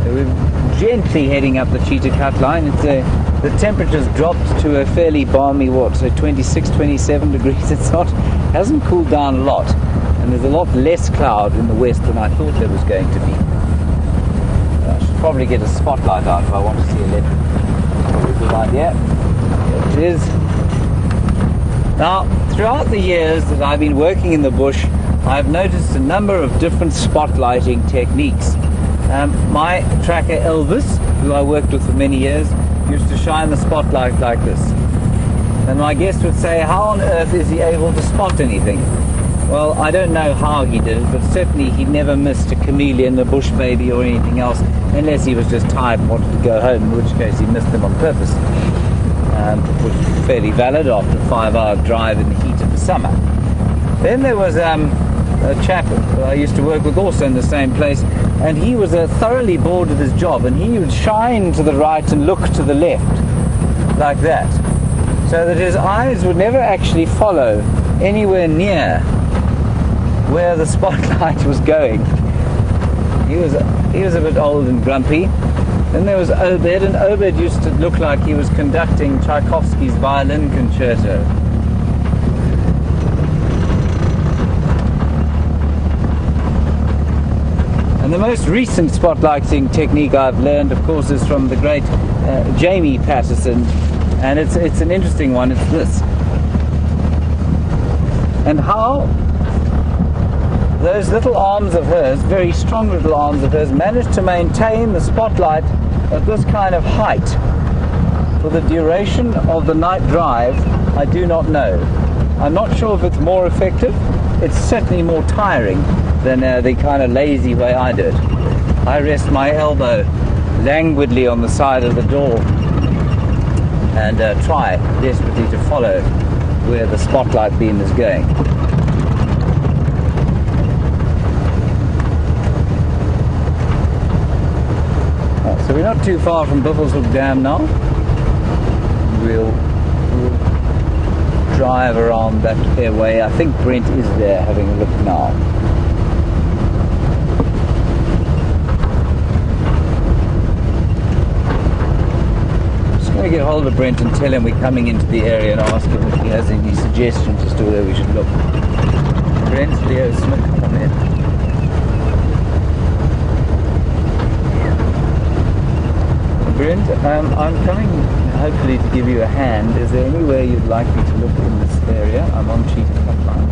So we're gently heading up the cheetah cut line. The temperature's dropped to a fairly balmy, so 26, 27 degrees. Hasn't cooled down a lot, and there's a lot less cloud in the west than I thought there was going to be. I should probably get a spotlight out if I want to see a leopard. Probably a good idea. There it is. Now, throughout the years that I've been working in the bush, I've noticed a number of different spotlighting techniques. My tracker Elvis, who I worked with for many years, used to shine the spotlight like this. And my guest would say, how on earth is he able to spot anything? Well, I don't know how he did it, but certainly he never missed a chameleon, a bush baby, or anything else, unless he was just tired and wanted to go home, in which case he missed them on purpose, which was fairly valid after a 5-hour drive in the heat of the summer. Then there was a chap I used to work with also in the same place, and he was thoroughly bored with his job, and he would shine to the right and look to the left, like that, so that his eyes would never actually follow anywhere near where the spotlight was going. He was a bit old and grumpy. Then there was Obed, and Obed used to look like he was conducting Tchaikovsky's violin concerto. And the most recent spotlighting technique I've learned, of course, is from the great Jamie Patterson, and it's an interesting one. It's this. And how those little arms of hers, very strong little arms of hers, managed to maintain the spotlight at this kind of height for the duration of the night drive, I do not know. I'm not sure if it's more effective. It's certainly more tiring than the kind of lazy way I do it. I rest my elbow languidly on the side of the door and try desperately to follow where the spotlight beam is going. So we're not too far from Buffelshoek Dam now. We'll drive around that airway. I think Brent is there having a look now. Just going to get hold of Brent and tell him we're coming into the area and ask him if he has any suggestions as to where we should look. Brent, Leo Smith, come in. Brent, I'm coming hopefully to give you a hand. Is there anywhere you'd like me to look in this area? I'm on Cheetah Line.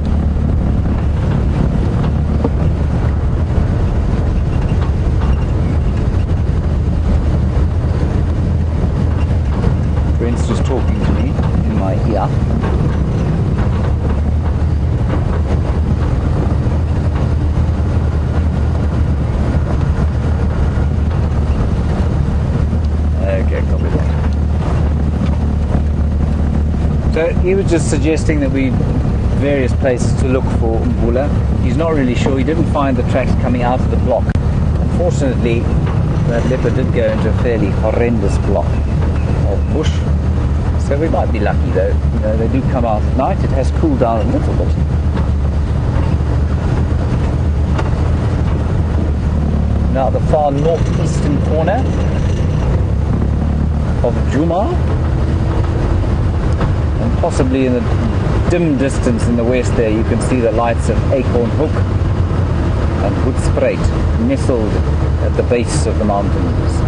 Brent's just talking to me in my ear. So he was just suggesting that we various places to look for Mbula. He's not really sure. He didn't find the tracks coming out of the block. Unfortunately, that leopard did go into a fairly horrendous block of bush. So we might be lucky though. You know, they do come out at night. It has cooled down a little bit. Now the far northeastern corner of Djuma, and possibly in the dim distance in the west there you can see the lights of Acornhoek and Hoedspruit nestled at the base of the mountains.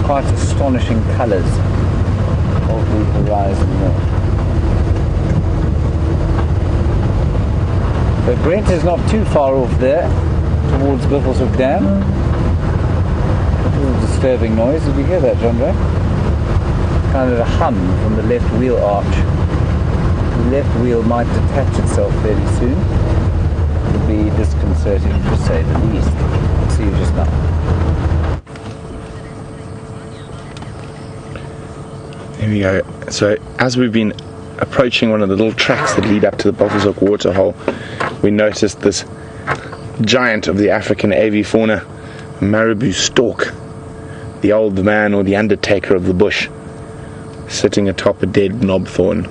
Quite astonishing colours of the horizon there. But Brent is not too far off there, towards Buffelshoek Dam. A little disturbing noise. Did you hear that, John Ray? Kind of a hum from the left wheel arch. The left wheel might detach itself fairly soon. It would be disconcerting, to say the least. I'll see you just now. There we go. So as we've been approaching one of the little tracks that lead up to the Buffelshoek waterhole, we noticed this giant of the African avifauna, marabou stork, the old man or the undertaker of the bush, sitting atop a dead knobthorn.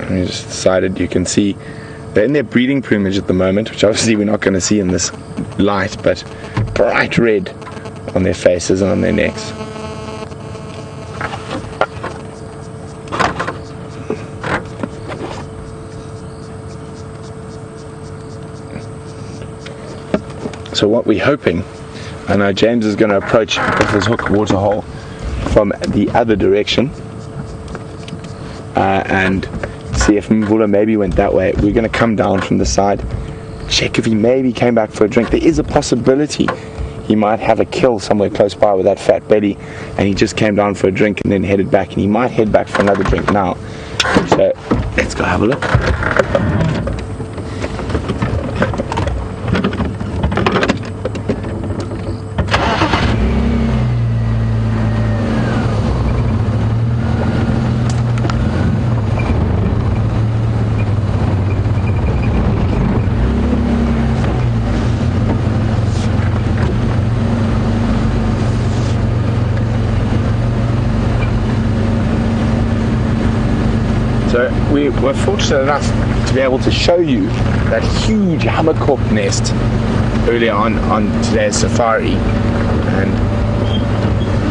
And we just decided, you can see they're in their breeding plumage at the moment, which obviously we're not going to see in this light, but bright red on their faces and on their necks. So what we're hoping, I know James is going to approach Buffelshoek waterhole from the other direction and see if Mbula maybe went that way. We're going to come down from the side, check if he maybe came back for a drink. There is a possibility he might have a kill somewhere close by with that fat belly, and he just came down for a drink and then headed back, and he might head back for another drink now. So let's go have a look. So we were fortunate enough to be able to show you that huge hammerkorp nest earlier on today's safari, and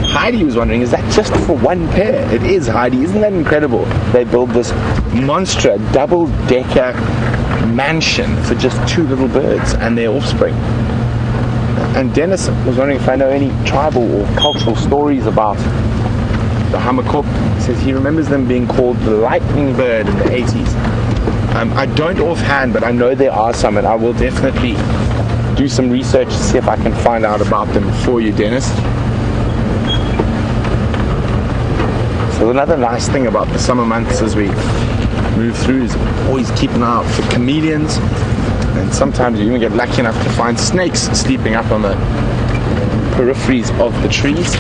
Heidi was wondering, is that just for one pair? It is, Heidi. Isn't that incredible? They build this monster double-decker mansion for just two little birds and their offspring. And Dennis was wondering if I know any tribal or cultural stories about the hammerkorp. He says he remembers them being called the lightning bird in the 80s. I don't offhand, but I know there are some, and I will definitely do some research to see if I can find out about them for you, Dennis. So another nice thing about the summer months as we move through is always keep an eye out for chameleons, and sometimes you even get lucky enough to find snakes sleeping up on the peripheries of the trees.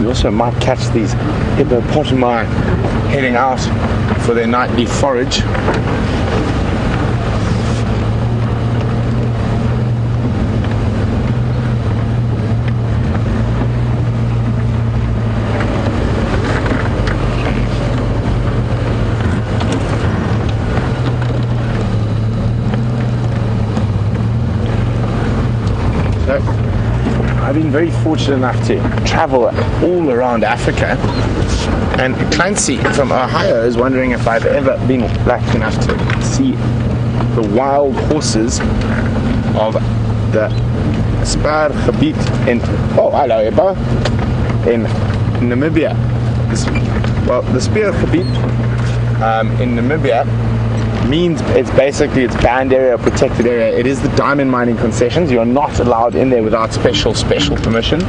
You also might catch these hippopotami heading out for their nightly forage. I've been very fortunate enough to travel all around Africa, and Clancy from Ohio is wondering if I've ever been lucky enough to see the wild horses of the Spaargebied in, oh hello Ebo, in Namibia. Well, the Spaargebied in Namibia means it's banned area, protected area. It is the diamond mining concessions. You're not allowed in there without special permission.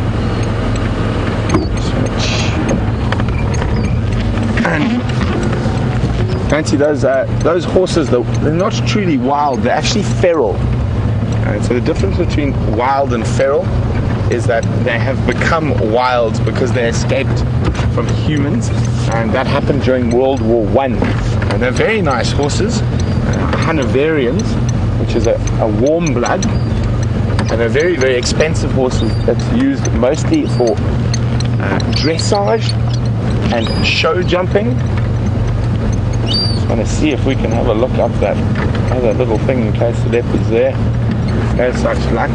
And fancy those horses, they're not truly wild, they're actually feral. And so the difference between wild and feral is that they have become wild because they escaped from humans, and that happened during World War I. And they're very nice horses, Hanoverians, which is a warm blood, and they're very, very expensive horses that's used mostly for dressage and show jumping. Just want to see if we can have a look up that other little thing in case the leopard's there. No such luck.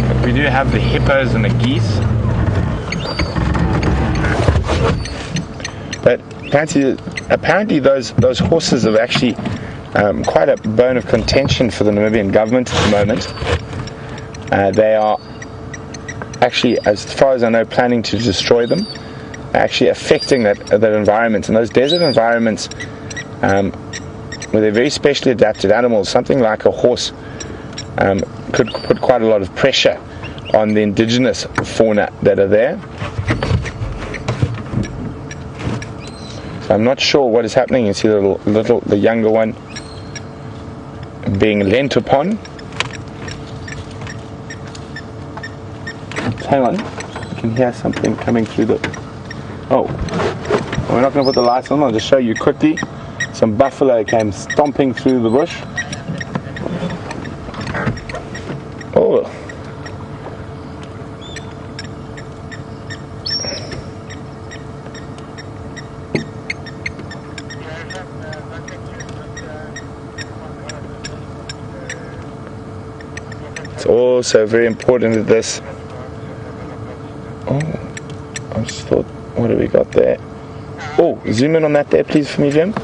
But we do have the hippos and the geese. But apparently those horses are actually quite a bone of contention for the Namibian government at the moment. They are actually, as far as I know, planning to destroy them, actually affecting that environment. And those desert environments, where they're very specially adapted animals, something like a horse could put quite a lot of pressure on the indigenous fauna that are there. So I'm not sure what is happening. You see the younger one being leant upon. Hang on, you can hear something coming through the... Oh, we're not going to put the lights on. I'll just show you quickly. Some buffalo came stomping through the bush. Oh. It's also very important that this... Oh, I just thought, what have we got there? Oh, zoom in on that there, please, for me, Jim.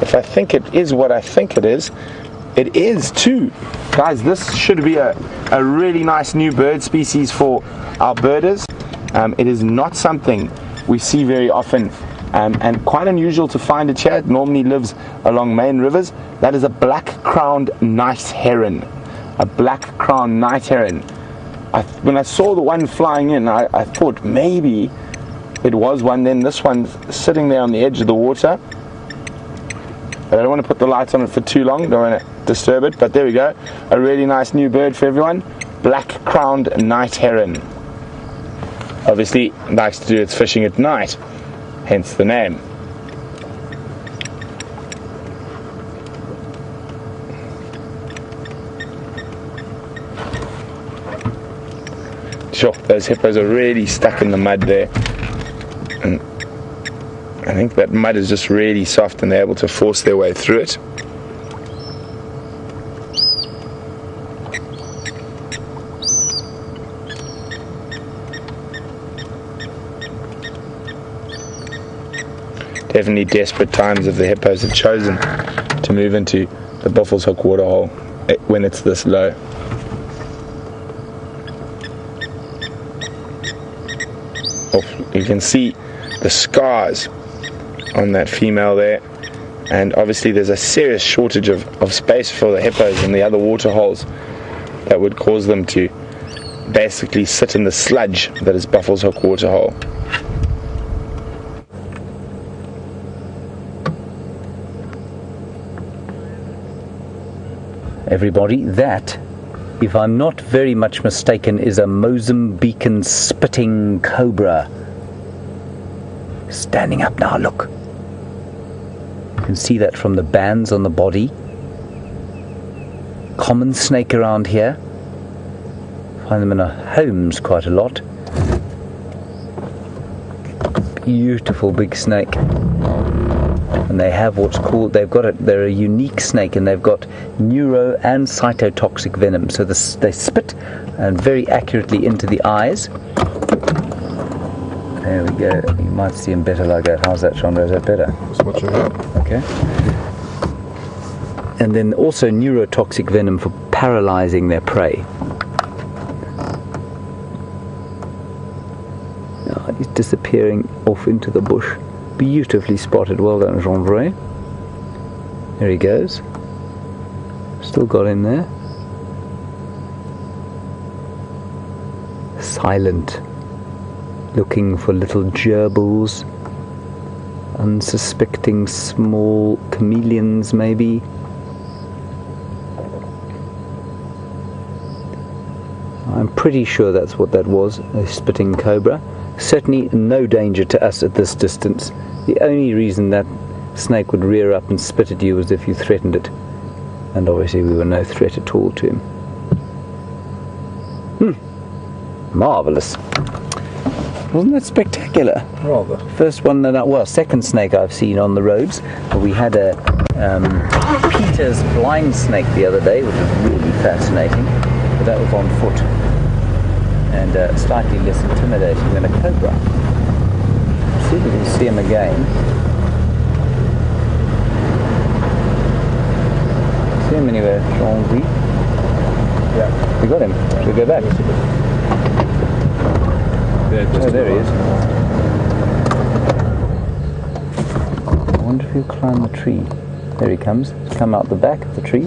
If I think it is what I think it is too. Guys, this should be a really nice new bird species for our birders. It is not something we see very often, and quite unusual to find it here. It normally lives along main rivers. That is a black-crowned night heron. A black-crowned night heron. When I saw the one flying in, I thought maybe it was one. Then this one's sitting there on the edge of the water. But I don't want to put the lights on it for too long. Don't want to disturb it. But there we go. A really nice new bird for everyone. Black-crowned night heron. Obviously, likes to do its fishing at night. Hence the name. Sure, those hippos are really stuck in the mud there, and I think that mud is just really soft and they're able to force their way through it. Definitely desperate times if the hippos have chosen to move into the Buffelshoek waterhole when it's this low. You can see the scars on that female there. And obviously there's a serious shortage of space for the hippos in the other water holes that would cause them to basically sit in the sludge that is Buffalo's Hook water hole. Everybody, that, if I'm not very much mistaken, is a Mozambican spitting cobra. Standing up now, look. You can see that from the bands on the body. Common snake around here. Find them in our homes quite a lot. Beautiful big snake. And they have what's called, they're a unique snake, and they've got neuro and cytotoxic venom. So they spit and very accurately into the eyes. There we go. You might see him better like that. How's that, Chandra? Is that better? Just watch your head. Okay. And then also neurotoxic venom for paralyzing their prey. Oh, he's disappearing off into the bush. Beautifully spotted. Well done, Chandra. There he goes. Still got him there. Silent. Looking for little gerbils, unsuspecting small chameleons maybe. I'm pretty sure that's what that was, a spitting cobra. Certainly no danger to us at this distance. The only reason that snake would rear up and spit at you was if you threatened it. And obviously we were no threat at all to him. Marvellous. Wasn't that spectacular? Rather. First one second snake I've seen on the roads. We had a Peter's blind snake the other day, which was really fascinating. But that was on foot and slightly less intimidating than a cobra. See if we can see him again. See him anywhere, Jean-Louis? Yeah. We got him. Should we go back? Yeah, There he is. I wonder if he'll climb the tree. There he comes. He's come out the back of the tree.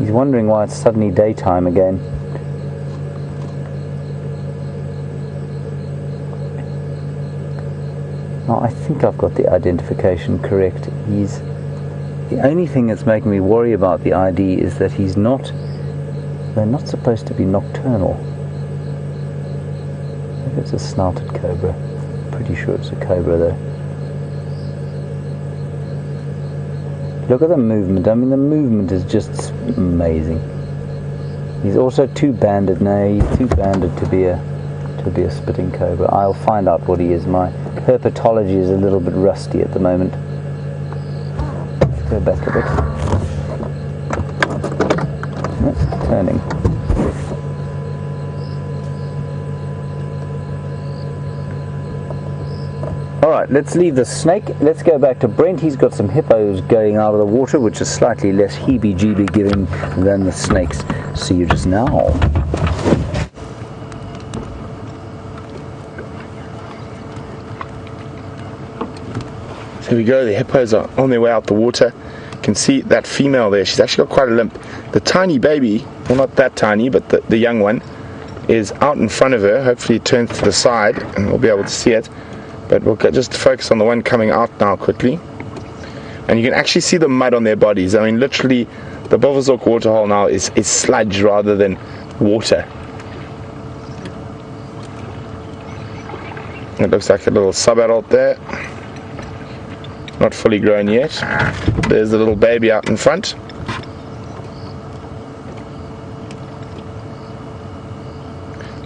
He's wondering why it's suddenly daytime again. Now, I think I've got the identification correct. The only thing that's making me worry about the ID is that they're not supposed to be nocturnal. Maybe it's a snouted cobra. Pretty sure it's a cobra though. Look at the movement. I mean, the movement is just amazing. He's also too banded now. He's too banded to be a spitting cobra. I'll find out what he is. My herpetology is a little bit rusty at the moment. Let's go back a bit. That's turning. Alright, let's leave the snake. Let's go back to Brent. He's got some hippos going out of the water, which is slightly less heebie-jeebie giving than the snakes. See you just now. There we go, the hippos are on their way out the water. You can see that female there, she's actually got quite a limp. The tiny baby, well not that tiny, but the young one, is out in front of her. Hopefully it turns to the side and we'll be able to see it. But we'll just focus on the one coming out now quickly. And you can actually see the mud on their bodies. I mean, literally, the Buffalo's Hook waterhole now is sludge rather than water. It looks like a little sub-adult there. Not fully grown yet. There's the little baby out in front.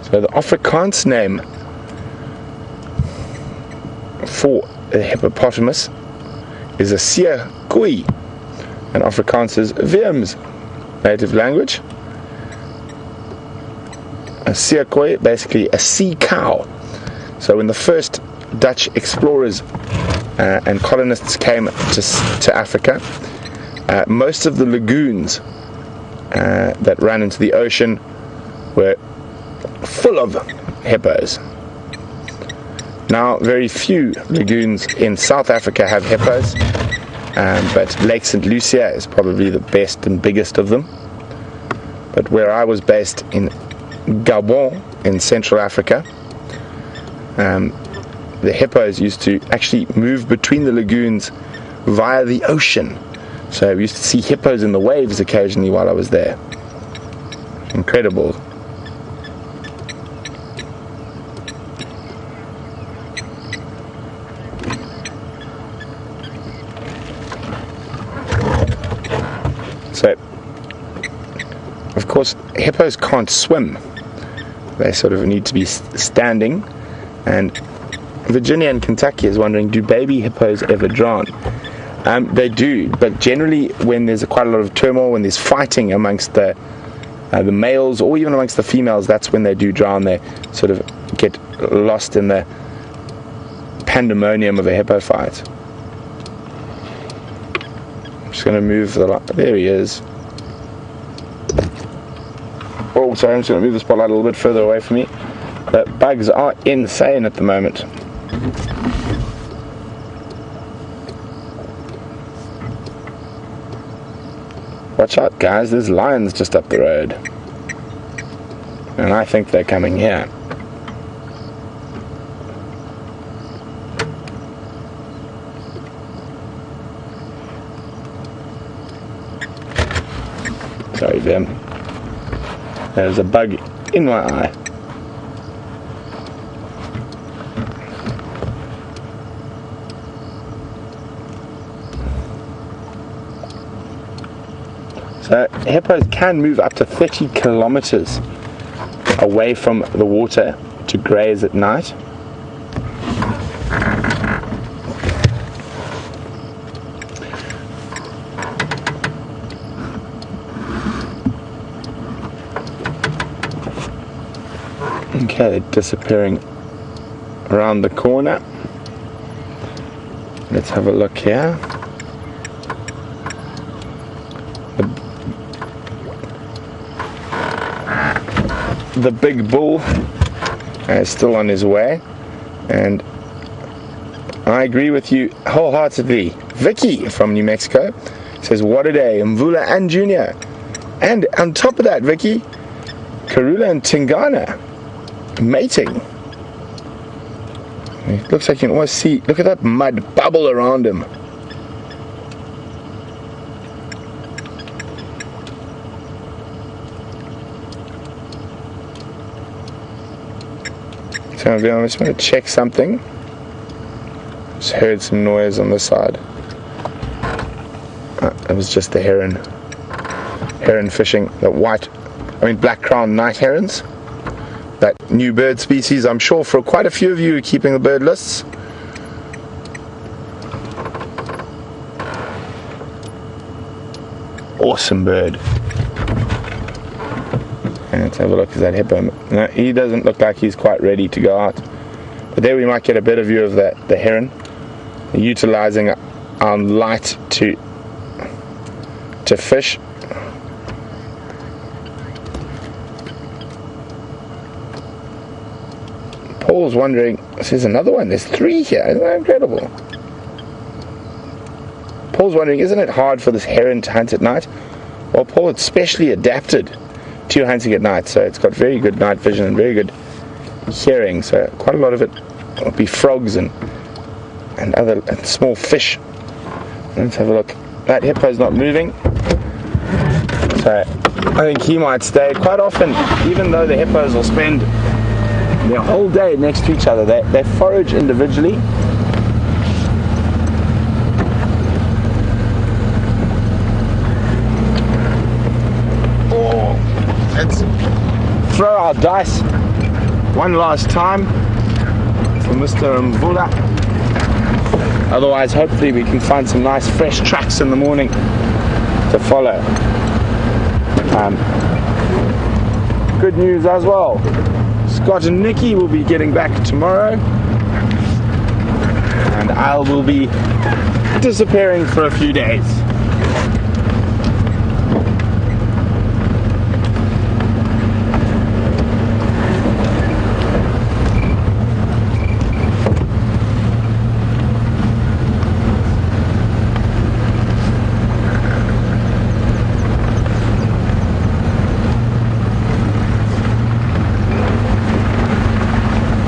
So the Afrikaans name for a hippopotamus is a seerkoei, and Afrikaans is Wurm's native language. A seerkoei, basically a sea cow. So when the first Dutch explorers and colonists came to Africa, most of the lagoons that ran into the ocean were full of hippos. Now, very few lagoons in South Africa have hippos, but Lake St. Lucia is probably the best and biggest of them. But where I was based in Gabon in Central Africa, the hippos used to actually move between the lagoons via the ocean. So we used to see hippos in the waves occasionally while I was there. Incredible. So, of course, hippos can't swim. They sort of need to be standing. And Virginia and Kentucky is wondering, do baby hippos ever drown? They do, but generally when there's quite a lot of turmoil, when there's fighting amongst the males or even amongst the females, that's when they do drown. They sort of get lost in the pandemonium of a hippo fight. I'm just going to move there he is. Oh, sorry, I'm just going to move the spotlight a little bit further away from me. The bugs are insane at the moment. Watch out, guys, there's lions just up the road. And I think they're coming here. Sorry, Vim. There's a bug in my eye. So hippos can move up to 30 kilometers away from the water to graze at night. Okay, they're disappearing around the corner. Let's have a look here. The big bull is still on his way, and I agree with you wholeheartedly. Vicky from New Mexico says, what a day, Mvula and Junior. And on top of that, Vicky, Karula and Tingana mating. It looks like you can almost see, look at that mud bubble around him. So I just want to check something. Just heard some noise on the side. It was just the heron. Heron fishing, the black-crowned night herons. That new bird species, I'm sure for quite a few of you are keeping the bird lists. Awesome bird. And let's have a look, is that hippo? No, he doesn't look like he's quite ready to go out. But there we might get a better view of the heron, utilizing our light to fish. Paul's wondering, there's another one, there's 3 here, isn't that incredible? Paul's wondering, isn't it hard for this heron to hunt at night? Well, Paul, it's specially adapted to hunting at night, so it's got very good night vision and very good hearing, so quite a lot of it will be frogs and other small fish. Let's have a look. That hippo's not moving, so I think he might stay. Quite often, even though the hippos will spend their whole day next to each other, they forage individually. Let's throw our dice one last time for Mr. Mvula. Otherwise, hopefully we can find some nice fresh tracks in the morning to follow. Good news as well. Scott and Nikki will be getting back tomorrow. and I will be disappearing for a few days.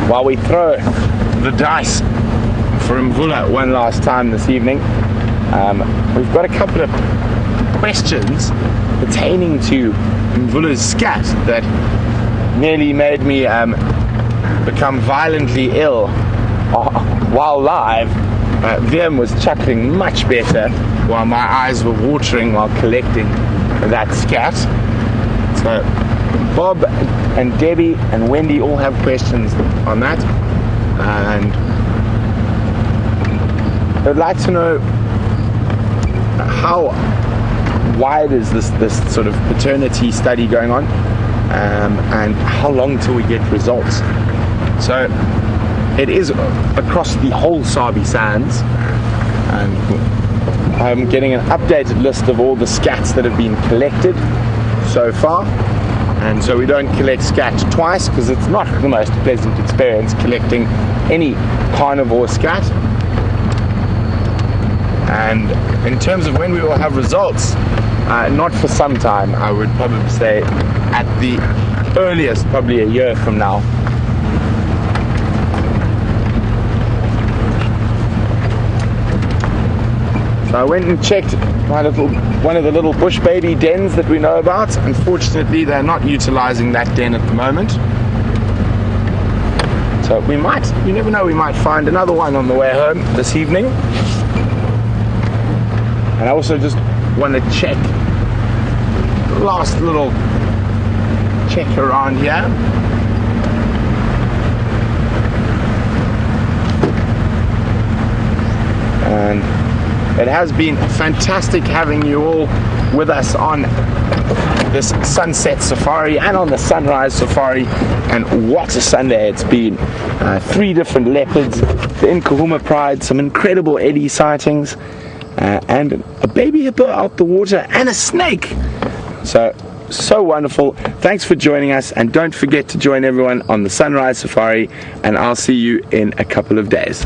While we throw the dice for Mvula one last time this evening, we've got a couple of questions pertaining to Mvula's scat that nearly made me become violently ill while live. VM was chuckling much better while my eyes were watering while collecting that scat. So Bob and Debbie and Wendy all have questions on that, and I'd like to know how wide is this sort of paternity study going on, and how long till we get results. So it is across the whole Sabi Sands, and I'm getting an updated list of all the scats that have been collected so far. And so we don't collect scat twice, because it's not the most pleasant experience collecting any carnivore scat. And in terms of when we will have results, not for some time. I would probably say at the earliest probably a year from now. So I went and checked one of the little bush baby dens that we know about. Unfortunately, they're not utilizing that den at the moment. So you never know, we might find another one on the way home this evening. And I also just want to check the last little check around here. And it has been fantastic having you all with us on this sunset safari and on the sunrise safari, and what a Sunday it's been. 3 different leopards, the Nkuhuma pride, some incredible eddy sightings, and a baby hippo out the water, and a snake. So wonderful. Thanks for joining us, and don't forget to join everyone on the sunrise safari, and I'll see you in a couple of days.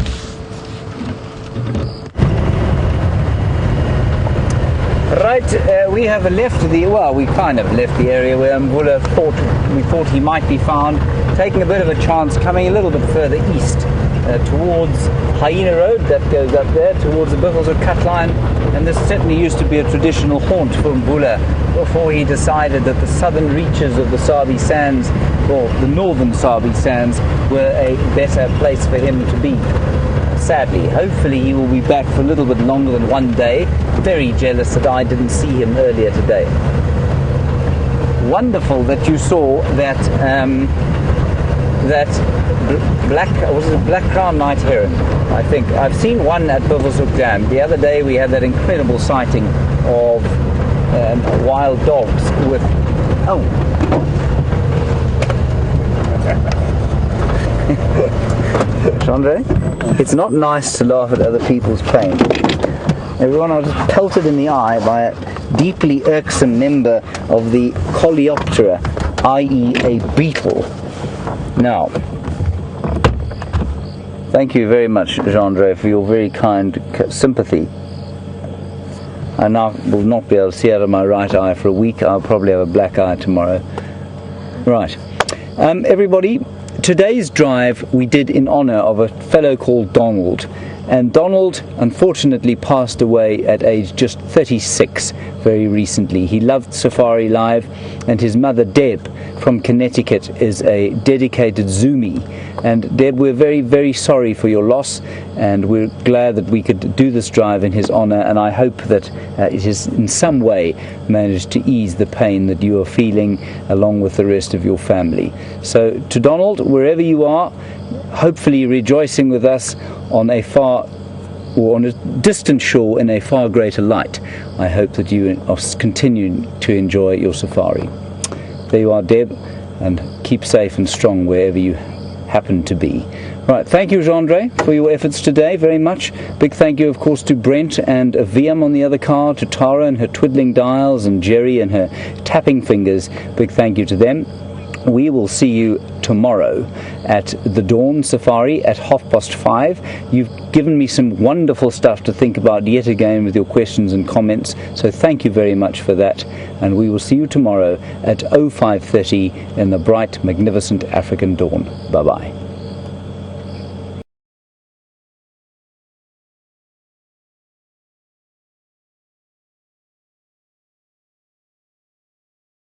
Right, we have left we kind of left the area where Mvula we thought he might be found, taking a bit of a chance, coming a little bit further east towards Hyena Road that goes up there towards the Buffelshoek cut line, and this certainly used to be a traditional haunt for Mvula before he decided that the southern reaches of the Sabi Sands, or the northern Sabi Sands, were a better place for him to be. Sadly, hopefully he will be back for a little bit longer than one day. Very jealous that I didn't see him earlier today. Wonderful that you saw that black crown night heron. I think I've seen one at Buffelshoek Dam. The other day we had that incredible sighting of wild dogs with Chandra, it's not nice to laugh at other people's pain. Everyone, I was just pelted in the eye by a deeply irksome member of the Coleoptera, i.e. a beetle. Now, thank you very much, Jean-André, for your very kind sympathy. I now will not be able to see out of my right eye for a week. I'll probably have a black eye tomorrow. Right. Everybody, today's drive we did in honor of a fellow called Donald. And Donald unfortunately passed away at age just 36 very recently. He loved Safari Live, and his mother Deb from Connecticut is a dedicated Zoomie. And Deb, we're very, very sorry for your loss, and we're glad that we could do this drive in his honor, and I hope that it has in some way managed to ease the pain that you are feeling along with the rest of your family. So to Donald, wherever you are, hopefully rejoicing with us on a distant shore in a far greater light. I hope that you are continuing to enjoy your safari. There you are, Deb, and keep safe and strong wherever you happen to be. Right, thank you, Jandre, for your efforts today very much. Big thank you, of course, to Brent and Viam on the other car, to Tara and her twiddling dials, and Jerry and her tapping fingers. Big thank you to them. We will see you tomorrow at the Dawn Safari at 5:30. You've given me some wonderful stuff to think about yet again with your questions and comments, so thank you very much for that, and we will see you tomorrow at 5:30 in the bright, magnificent African dawn. Bye-bye.